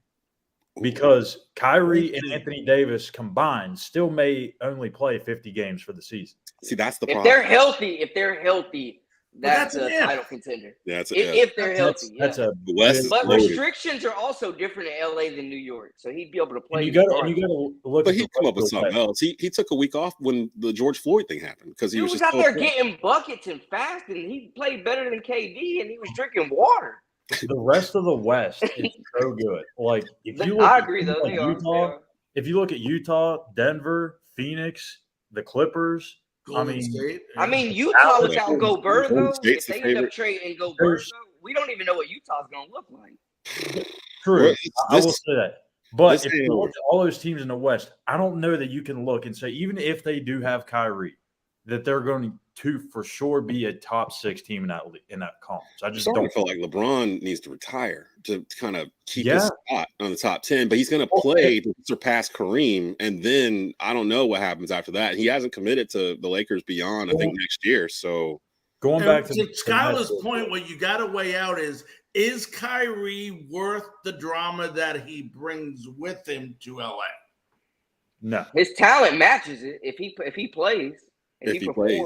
Because Kyrie and Anthony Davis combined still may only play 50 games for the season. See, that's the If problem. If they're healthy, that's a title contender. Yeah, if they're healthy. That's a but restrictions are also different in LA than New York, so he'd be able to play. You got to look. But he come up with something else. He took a week off when the George Floyd thing happened because he was just out there getting buckets and fasting. He played better than KD, and he was drinking water. The rest of the West is so good. Like if you I agree though. Like Utah, if you look at Utah, Denver, Phoenix, the Clippers. State. I mean, Utah without Gobert, though, if they end up trading Gobert, we don't even know what Utah's going to look like. True. I will say that. But if you look at all those teams in the West, I don't know that you can look and say, even if they do have Kyrie, that they're going to for sure be a top 6 team in that conference. I just don't feel like LeBron needs to retire to kind of keep his spot on the top 10, but he's going to play to surpass Kareem. And then I don't know what happens after that. He hasn't committed to the Lakers beyond, I think, next year. So going back to Skylar's point, what you got to weigh out is Kyrie worth the drama that he brings with him to LA? No. His talent matches it if he plays. If he plays,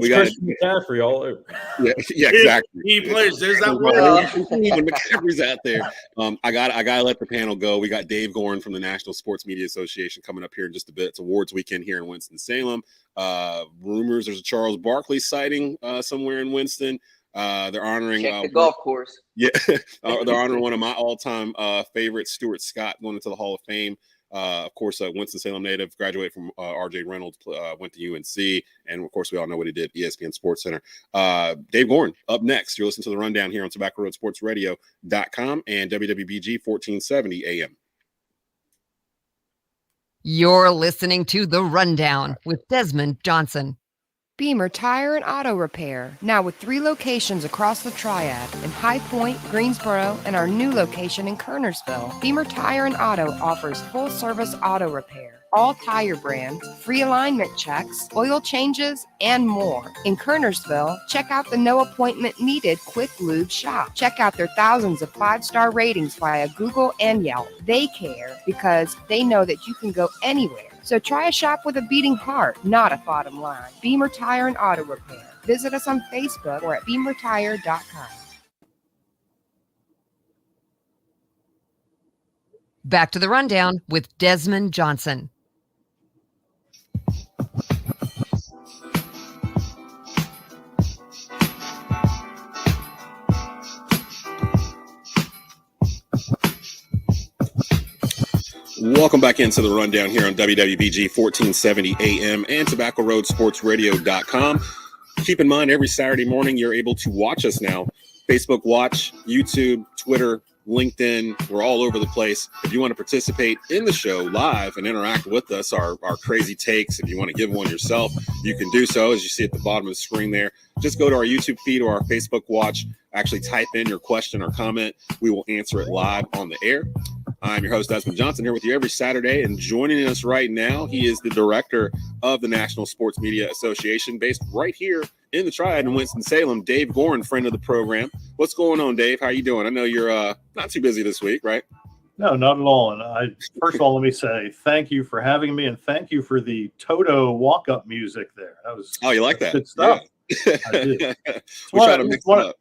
we got McCaffrey all over. Yeah, exactly. He plays. There's that when McCaffrey's out there. I gotta let the panel go. We got Dave Goren from the National Sports Media Association coming up here in just a bit. It's awards weekend here in Winston-Salem. Rumors there's a Charles Barkley sighting somewhere in Winston. They're honoring the golf course. Yeah, they're honoring one of my all-time favorites, Stuart Scott, going into the Hall of Fame. Of course, Winston-Salem native, graduated from R.J. Reynolds, went to UNC, and of course, we all know what he did, ESPN Sports Center. Dave Goren, up next. You're listening to The Rundown here on TobaccoRoadSportsRadio.com and WWBG 1470 AM. You're listening to The Rundown with Desmond Johnson. Beamer Tire and Auto Repair, now with 3 locations across the Triad in High Point, Greensboro, and our new location in Kernersville. Beamer Tire and Auto offers full-service auto repair, all tire brands, free alignment checks, oil changes, and more. In Kernersville, check out the no appointment needed Quick Lube shop. Check out their thousands of 5-star ratings via Google and Yelp. They care because they know that you can go anywhere. So try a shop with a beating heart, not a bottom line. Beamer Tire and Auto Repair. Visit us on Facebook or at beamertire.com. Back to The Rundown with Desmond Johnson. Welcome back into the Rundown here on WWBG 1470 AM and TobaccoRoadSportsRadio.com. Keep in mind, every Saturday morning, you're able to watch us now. Facebook Watch, YouTube, Twitter, LinkedIn. We're all over the place. If you want to participate in the show live and interact with us, our crazy takes, if you want to give one yourself, you can do so, as you see at the bottom of the screen there. Just go to our YouTube feed or our Facebook Watch. Actually type in your question or comment. We will answer it live on the air. I'm your host, Desmond Johnson, here with you every Saturday. And joining us right now, he is the director of the National Sports Media Association, based right here in the Triad in Winston-Salem. Dave Goren, friend of the program. What's going on, Dave? How you doing? I know you're not too busy this week, right? No, not at all. And first of all, let me say thank you for having me, and thank you for the Toto walk-up music there. That was you like that? Good stuff. Yeah. I did. We try to mix it up.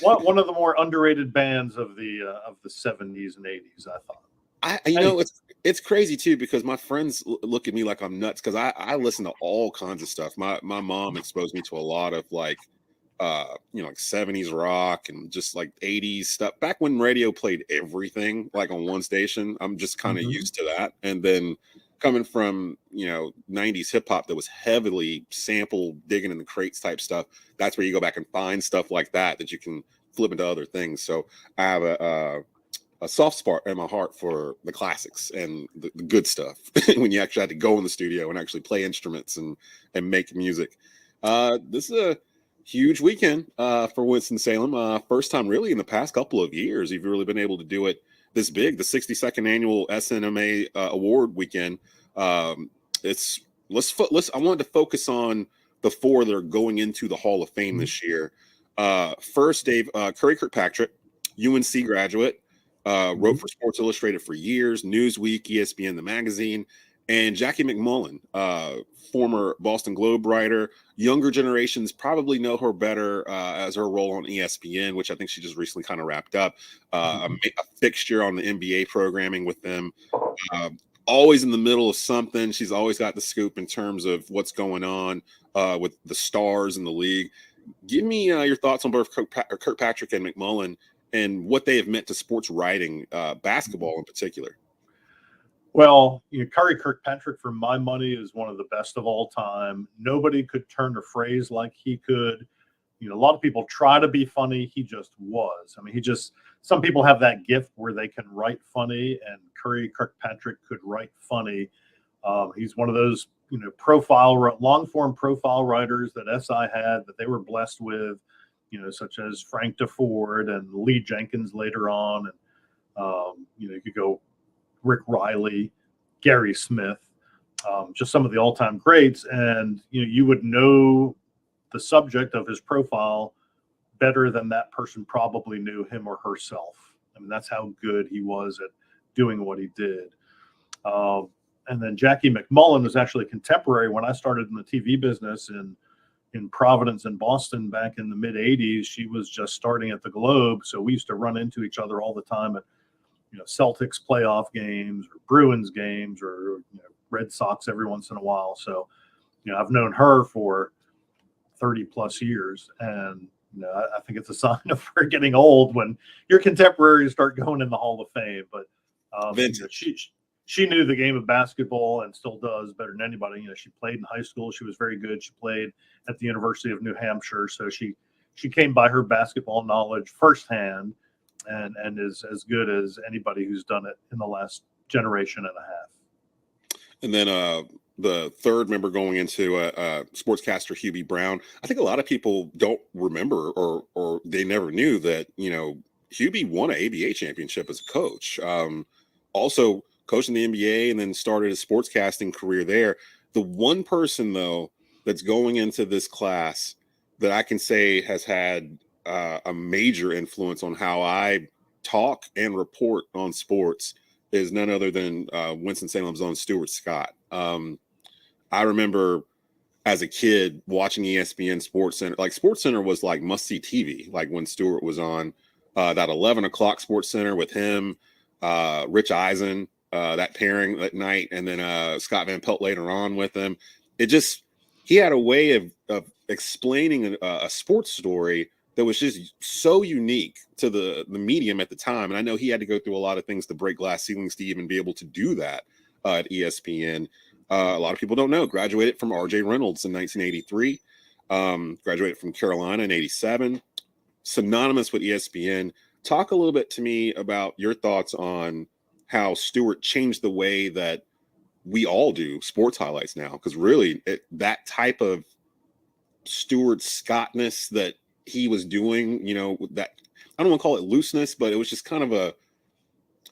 One of the more underrated bands of the 70s and 80s, I thought. It's crazy too, because my friends look at me like I'm nuts because I listen to all kinds of stuff. My mom exposed me to a lot of like 70s rock and just like 80s stuff. Back when radio played everything like on one station, I'm just kind of used to that. And then coming from 90s hip hop that was heavily sample digging in the crates type stuff, that's where you go back and find stuff like that you can flip into other things. So I have a soft spot in my heart for the classics and the good stuff when you actually had to go in the studio and actually play instruments and make music. This is a huge weekend for Winston-Salem. First time really in the past couple of years you've really been able to do it this big, the 62nd annual SNMA award weekend. I wanted to focus on the 4 that are going into the Hall of Fame this year. First, Dave, Curry Kirkpatrick, UNC graduate, wrote for Sports Illustrated for years, Newsweek, ESPN, the magazine, and Jackie McMullen, former Boston Globe writer. Younger generations probably know her better as her role on ESPN, which I think she just recently kind of wrapped up. A fixture on the NBA programming with them. Always in the middle of something. She's always got the scoop in terms of what's going on with the stars in the league. Give me your thoughts on both Kirkpatrick and McMullen and what they have meant to sports writing, basketball in particular. Well, Curry Kirkpatrick, for my money, is one of the best of all time. Nobody could turn a phrase like he could. A lot of people try to be funny. He just was. I mean, some people have that gift where they can write funny, and Curry Kirkpatrick could write funny. He's one of those, long form profile writers that SI had that they were blessed with, such as Frank DeFord and Lee Jenkins later on. And, you could go Rick Riley, Gary Smith, just some of the all-time greats. And, you would know the subject of his profile better than that person probably knew him or herself. I mean, that's how good he was at doing what he did. And then Jackie McMullen was actually contemporary when I started in the TV business in Providence and Boston back in the mid 80s. She was just starting at the Globe. So we used to run into each other all the time at, Celtics playoff games or Bruins games or Red Sox every once in a while. So, I've known her for 30 plus years, and I think it's a sign of her getting old when your contemporaries start going in the Hall of Fame. But she knew the game of basketball and still does better than anybody. She played in high school. She was very good. She played at the University of New Hampshire. So she came by her basketball knowledge firsthand and is as good as anybody who's done it in the last generation and a half. And then the third member going into sportscaster Hubie Brown. I think a lot of people don't remember or they never knew that, Hubie won an ABA championship as a coach. Also coached in the NBA and then started his sportscasting career there. The one person, though, that's going into this class that I can say has had a major influence on how I talk and report on sports is none other than Winston-Salem's own Stuart Scott. I remember as a kid watching ESPN Sports Center. Like Sports Center was like must-see TV, like when Stuart was on that 11 o'clock Sports Center with him, Rich Eisen, that pairing at night, and then Scott Van Pelt later on with him. He had a way of explaining a sports story that was just so unique to the medium at the time. And I know he had to go through a lot of things to break glass ceilings to even be able to do that at ESPN. A lot of people don't know. Graduated from R.J. Reynolds in 1983. Graduated from Carolina in 87. Synonymous with ESPN. Talk a little bit to me about your thoughts on how Stuart changed the way that we all do sports highlights now. Because really, that type of Stuart Scottness that he was doing, that I don't want to call it looseness, but it was just kind of a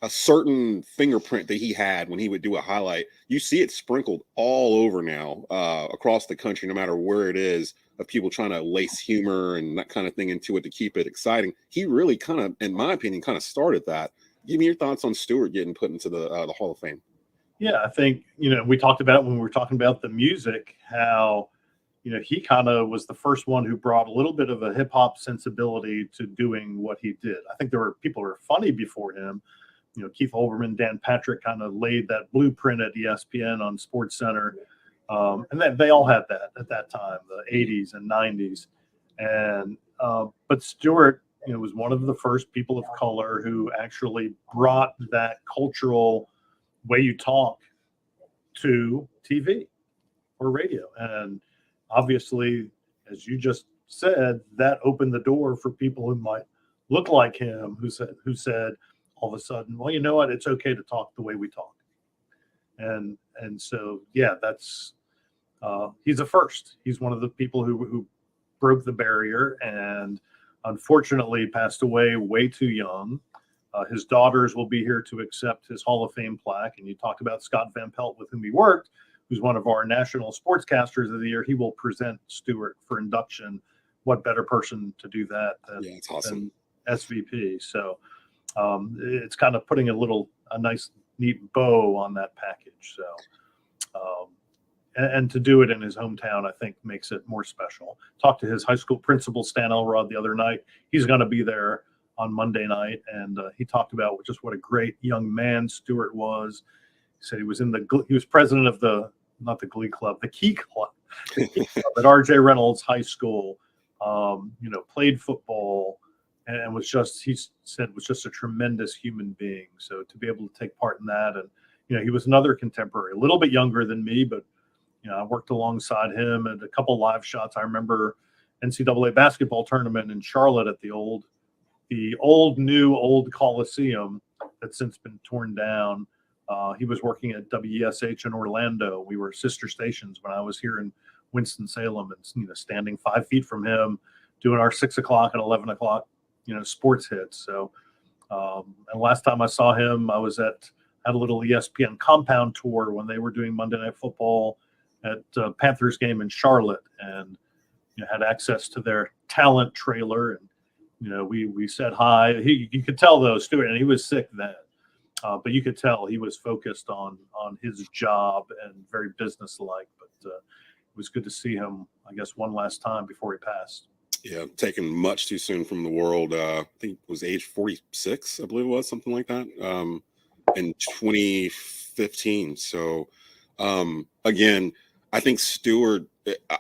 certain fingerprint that he had when he would do a highlight. You see it sprinkled all over now across the country, no matter where it is, of people trying to lace humor and that kind of thing into it to keep it exciting. He really kind of, in my opinion, kind of started that. Give me your thoughts on Stuart getting put into the Hall of Fame. Yeah, I think, we talked about when we were talking about the music, how, he kind of was the first one who brought a little bit of a hip hop sensibility to doing what he did. I think there were people who were funny before him. Keith Olbermann, Dan Patrick kind of laid that blueprint at ESPN on Sports Center. And then they all had that at that time, the 80s and 90s. And but Stuart, was one of the first people of color who actually brought that cultural way you talk to TV or radio. And obviously, as you just said, that opened the door for people who might look like him, who said all of a sudden, well, you know what, it's okay to talk the way we talk. And so, yeah, that's he's a first. He's one of the people who broke the barrier and unfortunately passed away way too young. His daughters will be here to accept his Hall of Fame plaque. And you talked about Scott Van Pelt, with whom he worked, who's one of our national sportscasters of the year. He will present Stuart for induction. What better person to do that than, than SVP? So it's kind of putting a nice, neat bow on that package. So, and to do it in his hometown, I think makes it more special. Talked to his high school principal, Stan Elrod, the other night. He's going to be there on Monday night, and he talked about just what a great young man Stuart was. He said he was president of the Key Club at R.J. Reynolds High School. Played football, and was just a tremendous human being. So to be able to take part in that, and he was another contemporary, a little bit younger than me, but I worked alongside him at a couple live shots. I remember NCAA basketball tournament in Charlotte at the old Coliseum that's since been torn down. He was working at WESH in Orlando. We were sister stations when I was here in Winston-Salem, and standing 5 feet from him, doing our 6 o'clock and 11 o'clock, sports hits. So, and last time I saw him, I was at a little ESPN compound tour when they were doing Monday Night Football at Panthers game in Charlotte, and had access to their talent trailer, and we said hi. You could tell though, Stuart, and he was sick then, but you could tell he was focused on his job and very businesslike. But it was good to see him, I guess, one last time before he passed. Yeah, taken much too soon from the world. I think it was age 46, I believe it was, something like that, in 2015. So, again, I think Stuart,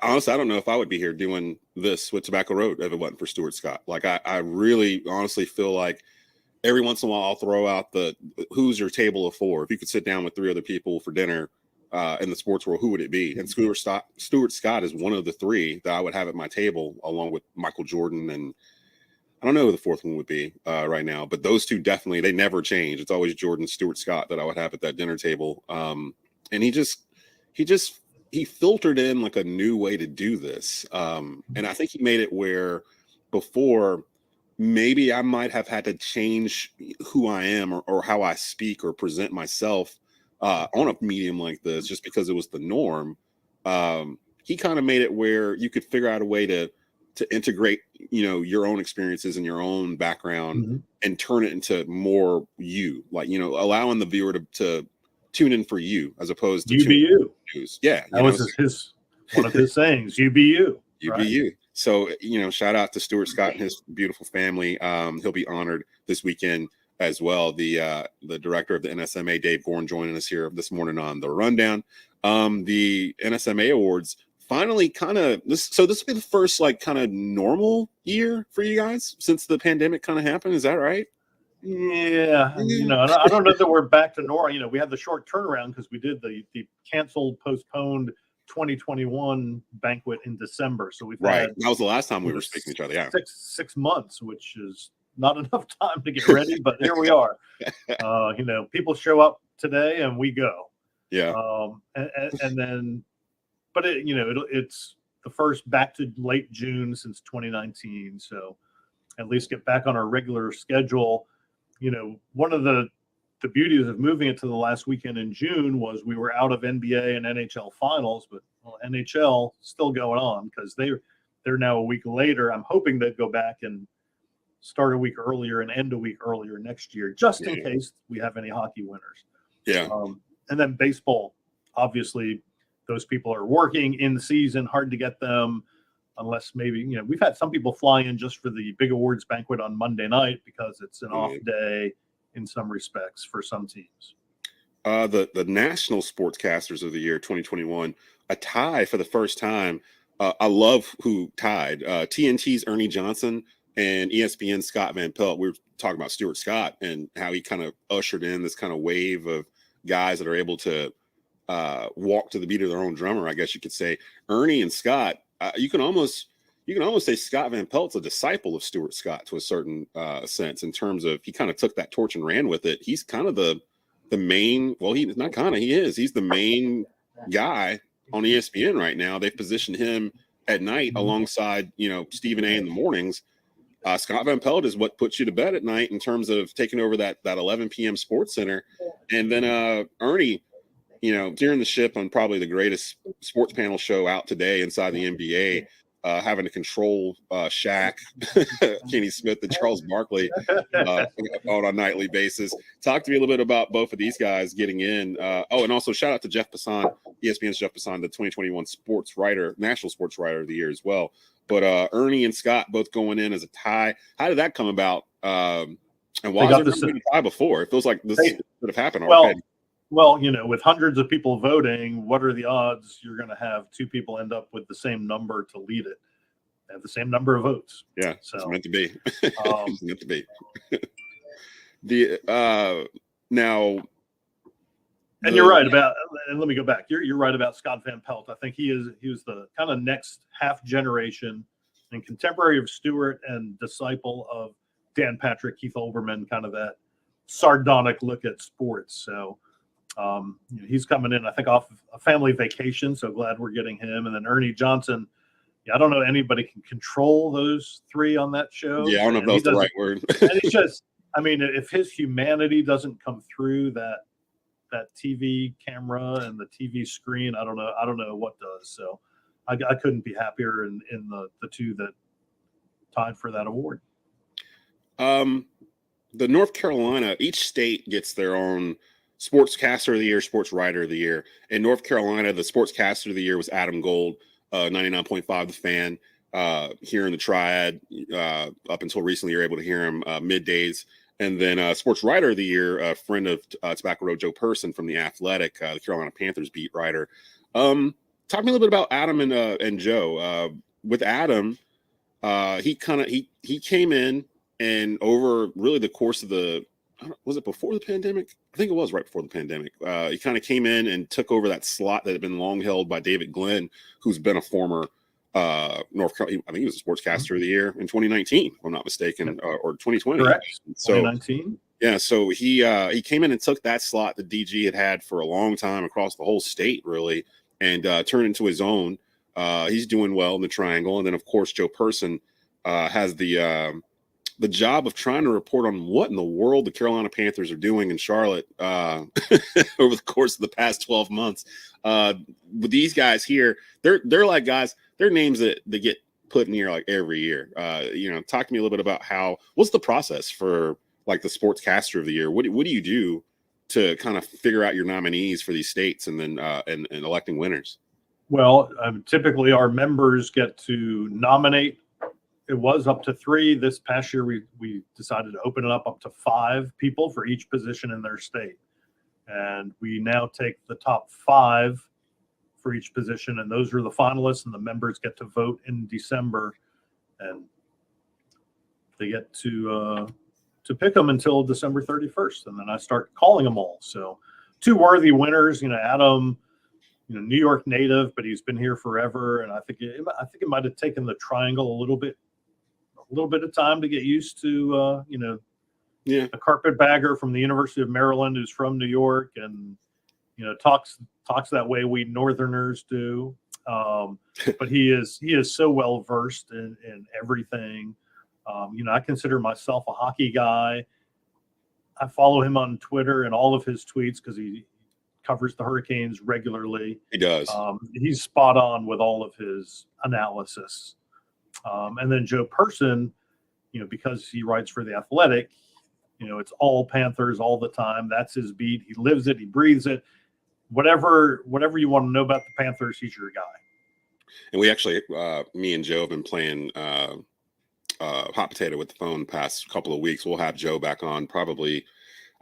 honestly, I don't know if I would be here doing this with Tobacco Road if it wasn't for Stuart Scott. Like, I really honestly feel like every once in a while I'll throw out the who's your table of four. If you could sit down with 3 other people for dinner in the sports world, who would it be? And Stuart Scott is one of the 3 that I would have at my table, along with Michael Jordan, and I don't know who the 4th one would be right now, but those 2 definitely, they never change. It's always Jordan, Stuart Scott that I would have at that dinner table. And he filtered in like a new way to do this. And I think he made it where before maybe I might have had to change who I am or how I speak or present myself on a medium like this, just because it was the norm. He kind of made it where you could figure out a way to integrate, your own experiences and your own background and turn it into more you, like, allowing the viewer to tune in for you as opposed to you. News. Yeah. That was one of his sayings, you be you. You be you. So, shout out to Stuart Scott and his beautiful family. He'll be honored this weekend as well. The director of the NSMA, Dave Goren, joining us here this morning on the rundown. The NSMA awards finally this will be the first kind of normal year for you guys since the pandemic kind of happened. Is that right? Yeah. I don't know that we're back to normal. We had the short turnaround because we did the canceled, postponed 2021 banquet in December. So we've had, that was the last time we were speaking to each other. Yeah. Six months, which is not enough time to get ready, but here we are. People show up today and we go. Yeah. And then, but it's the first back to late June since 2019. So at least get back on our regular schedule. One of the beauties of moving it to the last weekend in June was we were out of NBA and NHL finals, but NHL still going on because they're now a week later. I'm hoping they'd go back and start a week earlier and end a week earlier next year, just in case we have any hockey winners. Yeah. And then baseball, obviously, those people are working in the season, hard to get them unless maybe, we've had some people fly in just for the big awards banquet on Monday night because it's an off day in some respects for some teams. The National Sportscasters of the Year 2021, a tie for the first time. I love who tied. TNT's Ernie Johnson and ESPN's Scott Van Pelt. We were talking about Stuart Scott and how he kind of ushered in this kind of wave of guys that are able to walk to the beat of their own drummer, I guess you could say. Ernie and Scott, you can almost say Scott Van Pelt's a disciple of Stuart Scott to a certain sense, in terms of he kind of took that torch and ran with it. He's kind of the main, well, he's not kind of, he is. He's the main guy on ESPN right now. They've positioned him at night alongside, Stephen A in the mornings. Scott Van Pelt is what puts you to bed at night in terms of taking over that 11 p.m. Sports Center. And then Ernie, during the ship on probably the greatest sports panel show out today inside the NBA, having to control Shaq, Kenny Smith, and Charles Barkley on a nightly basis. Talk to me a little bit about both of these guys getting in. And also shout out to Jeff Passan, ESPN's Jeff Passan, the 2021 National Sports Writer of the Year as well. But Ernie and Scott both going in as a tie. How did that come about? And why was there never been a tie before? It feels like this could have happened already. Well, with hundreds of people voting, what are the odds you're going to have two people end up with the same number to lead it? They have the same number of votes. Yeah, so it's meant to be. It's meant to be. Now. And you're right about. And let me go back. You're right about Scott Van Pelt. I think he was the kind of next half generation and contemporary of Stewart and disciple of Dan Patrick, Keith Olbermann, kind of that sardonic look at sports. So. He's coming in, I think, off a family vacation, so glad we're getting him. And then Ernie Johnson, I don't know anybody can control those three on that show. Yeah, I don't know if that's the right word. And it's just, if his humanity doesn't come through that TV camera and the TV screen, I don't know what does. So I couldn't be happier in the two that tied for that award. The North Carolina, each state gets their own Sportscaster of the Year, Sports Writer of the Year. In North Carolina, the Sportscaster of the Year was Adam Gold, 99.5 The Fan. Here in the Triad, up until recently, you're able to hear him middays. And then Sports Writer of the Year, a friend of Tobacco Road, Joe Person from The Athletic, the Carolina Panthers beat writer. Talk to me a little bit about Adam and Joe. With Adam, he came in and over really the course of was it before the pandemic? I think it was right before the pandemic. He kind of came in and took over that slot that had been long held by David Glenn, who's been a former North Carolina. I think he was a Sportscaster of the Year in 2019, if I'm not mistaken, or 2020. Correct. So 2019. Yeah, so he came in and took that slot that DG had for a long time across the whole state, really, and turned into his own. He's doing well in the Triangle, and then of course Joe Person has the job of trying to report on what in the world the Carolina Panthers are doing in Charlotte over the course of the past 12 months. With these guys here, they're like guys, they're names that they get put in here like every year. Talk to me a little bit about what's the process for like the Sportscaster of the Year? What do you do to kind of figure out your nominees for these states and then and electing winners? Well, typically our members get to nominate. It was up to 3. This past year, we decided to open it up to 5 people for each position in their state. And we now take the top 5 for each position, and those are the finalists, and the members get to vote in December. And they get to pick them until December 31st, and then I start calling them all. So 2 worthy winners, Adam, New York native, but he's been here forever. And I think it might have taken the Triangle a little bit of time to get used to, a carpetbagger from the University of Maryland who's from New York and, talks that way we Northerners do. But he is so well versed in everything. I consider myself a hockey guy. I follow him on Twitter and all of his tweets because he covers the Hurricanes regularly. He does. He's spot on with all of his analysis. And then Joe Person, because he writes for The Athletic, it's all Panthers all the time. That's his beat. He lives it. He breathes it. Whatever you want to know about the Panthers, he's your guy. And we actually, me and Joe have been playing hot potato with the phone the past couple of weeks. We'll have Joe back on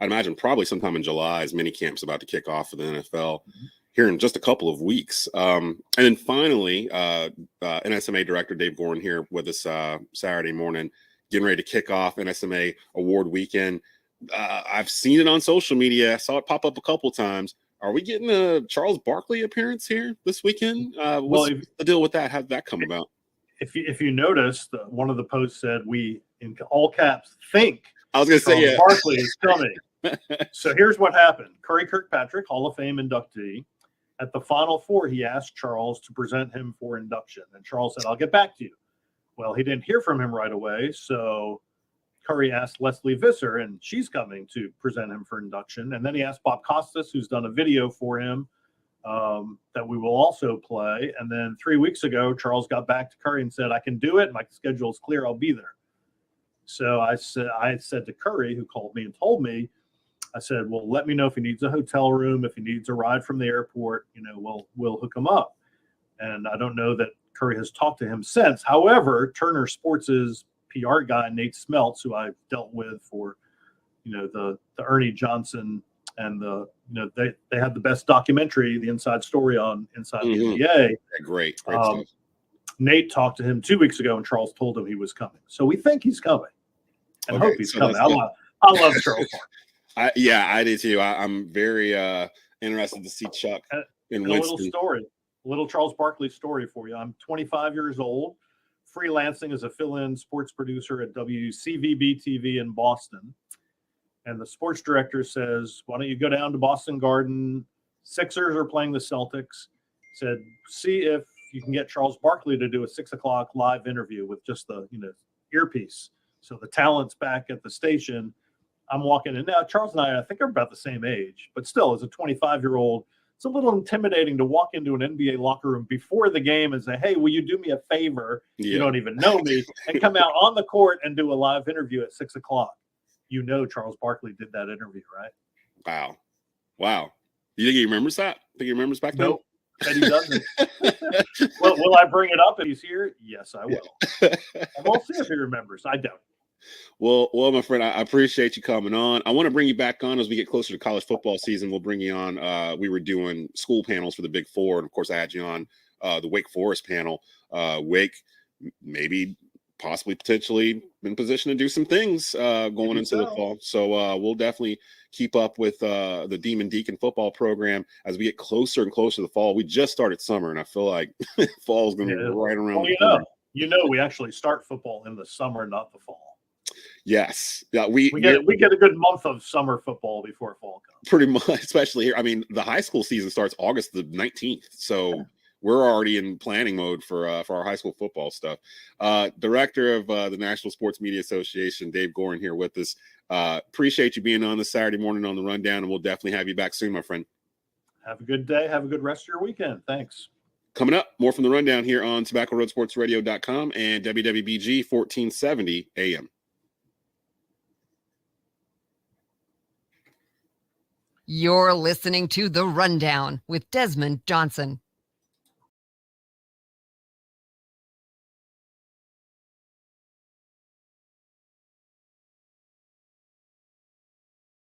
I'd imagine sometime in July as mini camp's about to kick off for the NFL. Here in just a couple of weeks. And then finally, NSMA Director Dave Goren here with us Saturday morning, getting ready to kick off NSMA Award Weekend. I've seen it on social media. I saw it pop up a couple times. Are we getting a Charles Barkley appearance here this weekend? What's the deal with that? How did that come about? If you noticed, one of the posts said we, in all caps, think I was going to say, yeah. Barkley is coming. So here's what happened. Curry Kirkpatrick, Hall of Fame inductee. At the Final Four, he asked Charles to present him for induction. And Charles said, I'll get back to you. Well, he didn't hear from him right away, so Curry asked Leslie Visser, and she's coming to present him for induction. And then he asked Bob Costas, who's done a video for him that we will also play. And then 3 weeks ago, Charles got back to Curry and said, I can do it. My schedule is clear. I'll be there. So I said to Curry, who called me and told me, I said, well, let me know if he needs a hotel room, if he needs a ride from the airport, we'll hook him up. And I don't know that Curry has talked to him since. However, Turner Sports' PR guy, Nate Smeltz, who I've dealt with for, the Ernie Johnson and they had the best documentary, the inside story on Inside the NBA. Yeah, great stuff. Nate talked to him 2 weeks ago, and Charles told him he was coming. So we think he's coming, and hope he's coming. I love Charles Barkley. I do too. I'm very interested to see Chuck in Winston. A little Charles Barkley story for you. I'm 25 years old, freelancing as a fill-in sports producer at WCVB TV in Boston. And the sports director says, why don't you go down to Boston Garden? Sixers are playing the Celtics. Said, see if you can get Charles Barkley to do a 6:00 live interview with just the earpiece. So the talent's back at the station. I'm walking in now. Charles and I think are about the same age, but still, as a 25-year-old, it's a little intimidating to walk into an NBA locker room before the game and say, hey, will you do me a favor? Yeah. You don't even know me, and come out on the court and do a live interview at 6:00. Charles Barkley did that interview, right? Wow. You think he remembers that? Think he remembers back then? Nope. That he doesn't. Well, will I bring it up if he's here? Yes, I will. And we'll see if he remembers. I doubt it. Well, my friend, I appreciate you coming on. I want to bring you back on as we get closer to college football season. We'll bring you on. We were doing school panels for the Big Four, and of course, I had you on the Wake Forest panel. Wake, maybe, possibly, potentially in position to do some things going into the fall. So we'll definitely keep up with the Demon Deacon football program as we get closer and closer to the fall. We just started summer, and I feel like fall is going to be right around the corner. We actually start football in the summer, not the fall. Yes. Yeah, we get a good month of summer football before fall comes. Pretty much, especially here. I mean, the high school season starts August the 19th. So we're already in planning mode for our high school football stuff. Director of the National Sports Media Association, Dave Goren, here with us. Appreciate you being on this Saturday morning on the Rundown, and we'll definitely have you back soon, my friend. Have a good day. Have a good rest of your weekend. Thanks. Coming up, more from the Rundown here on TobaccoRoadSportsRadio.com and WWBG 1470 AM. You're listening to The Rundown with Desmond Johnson.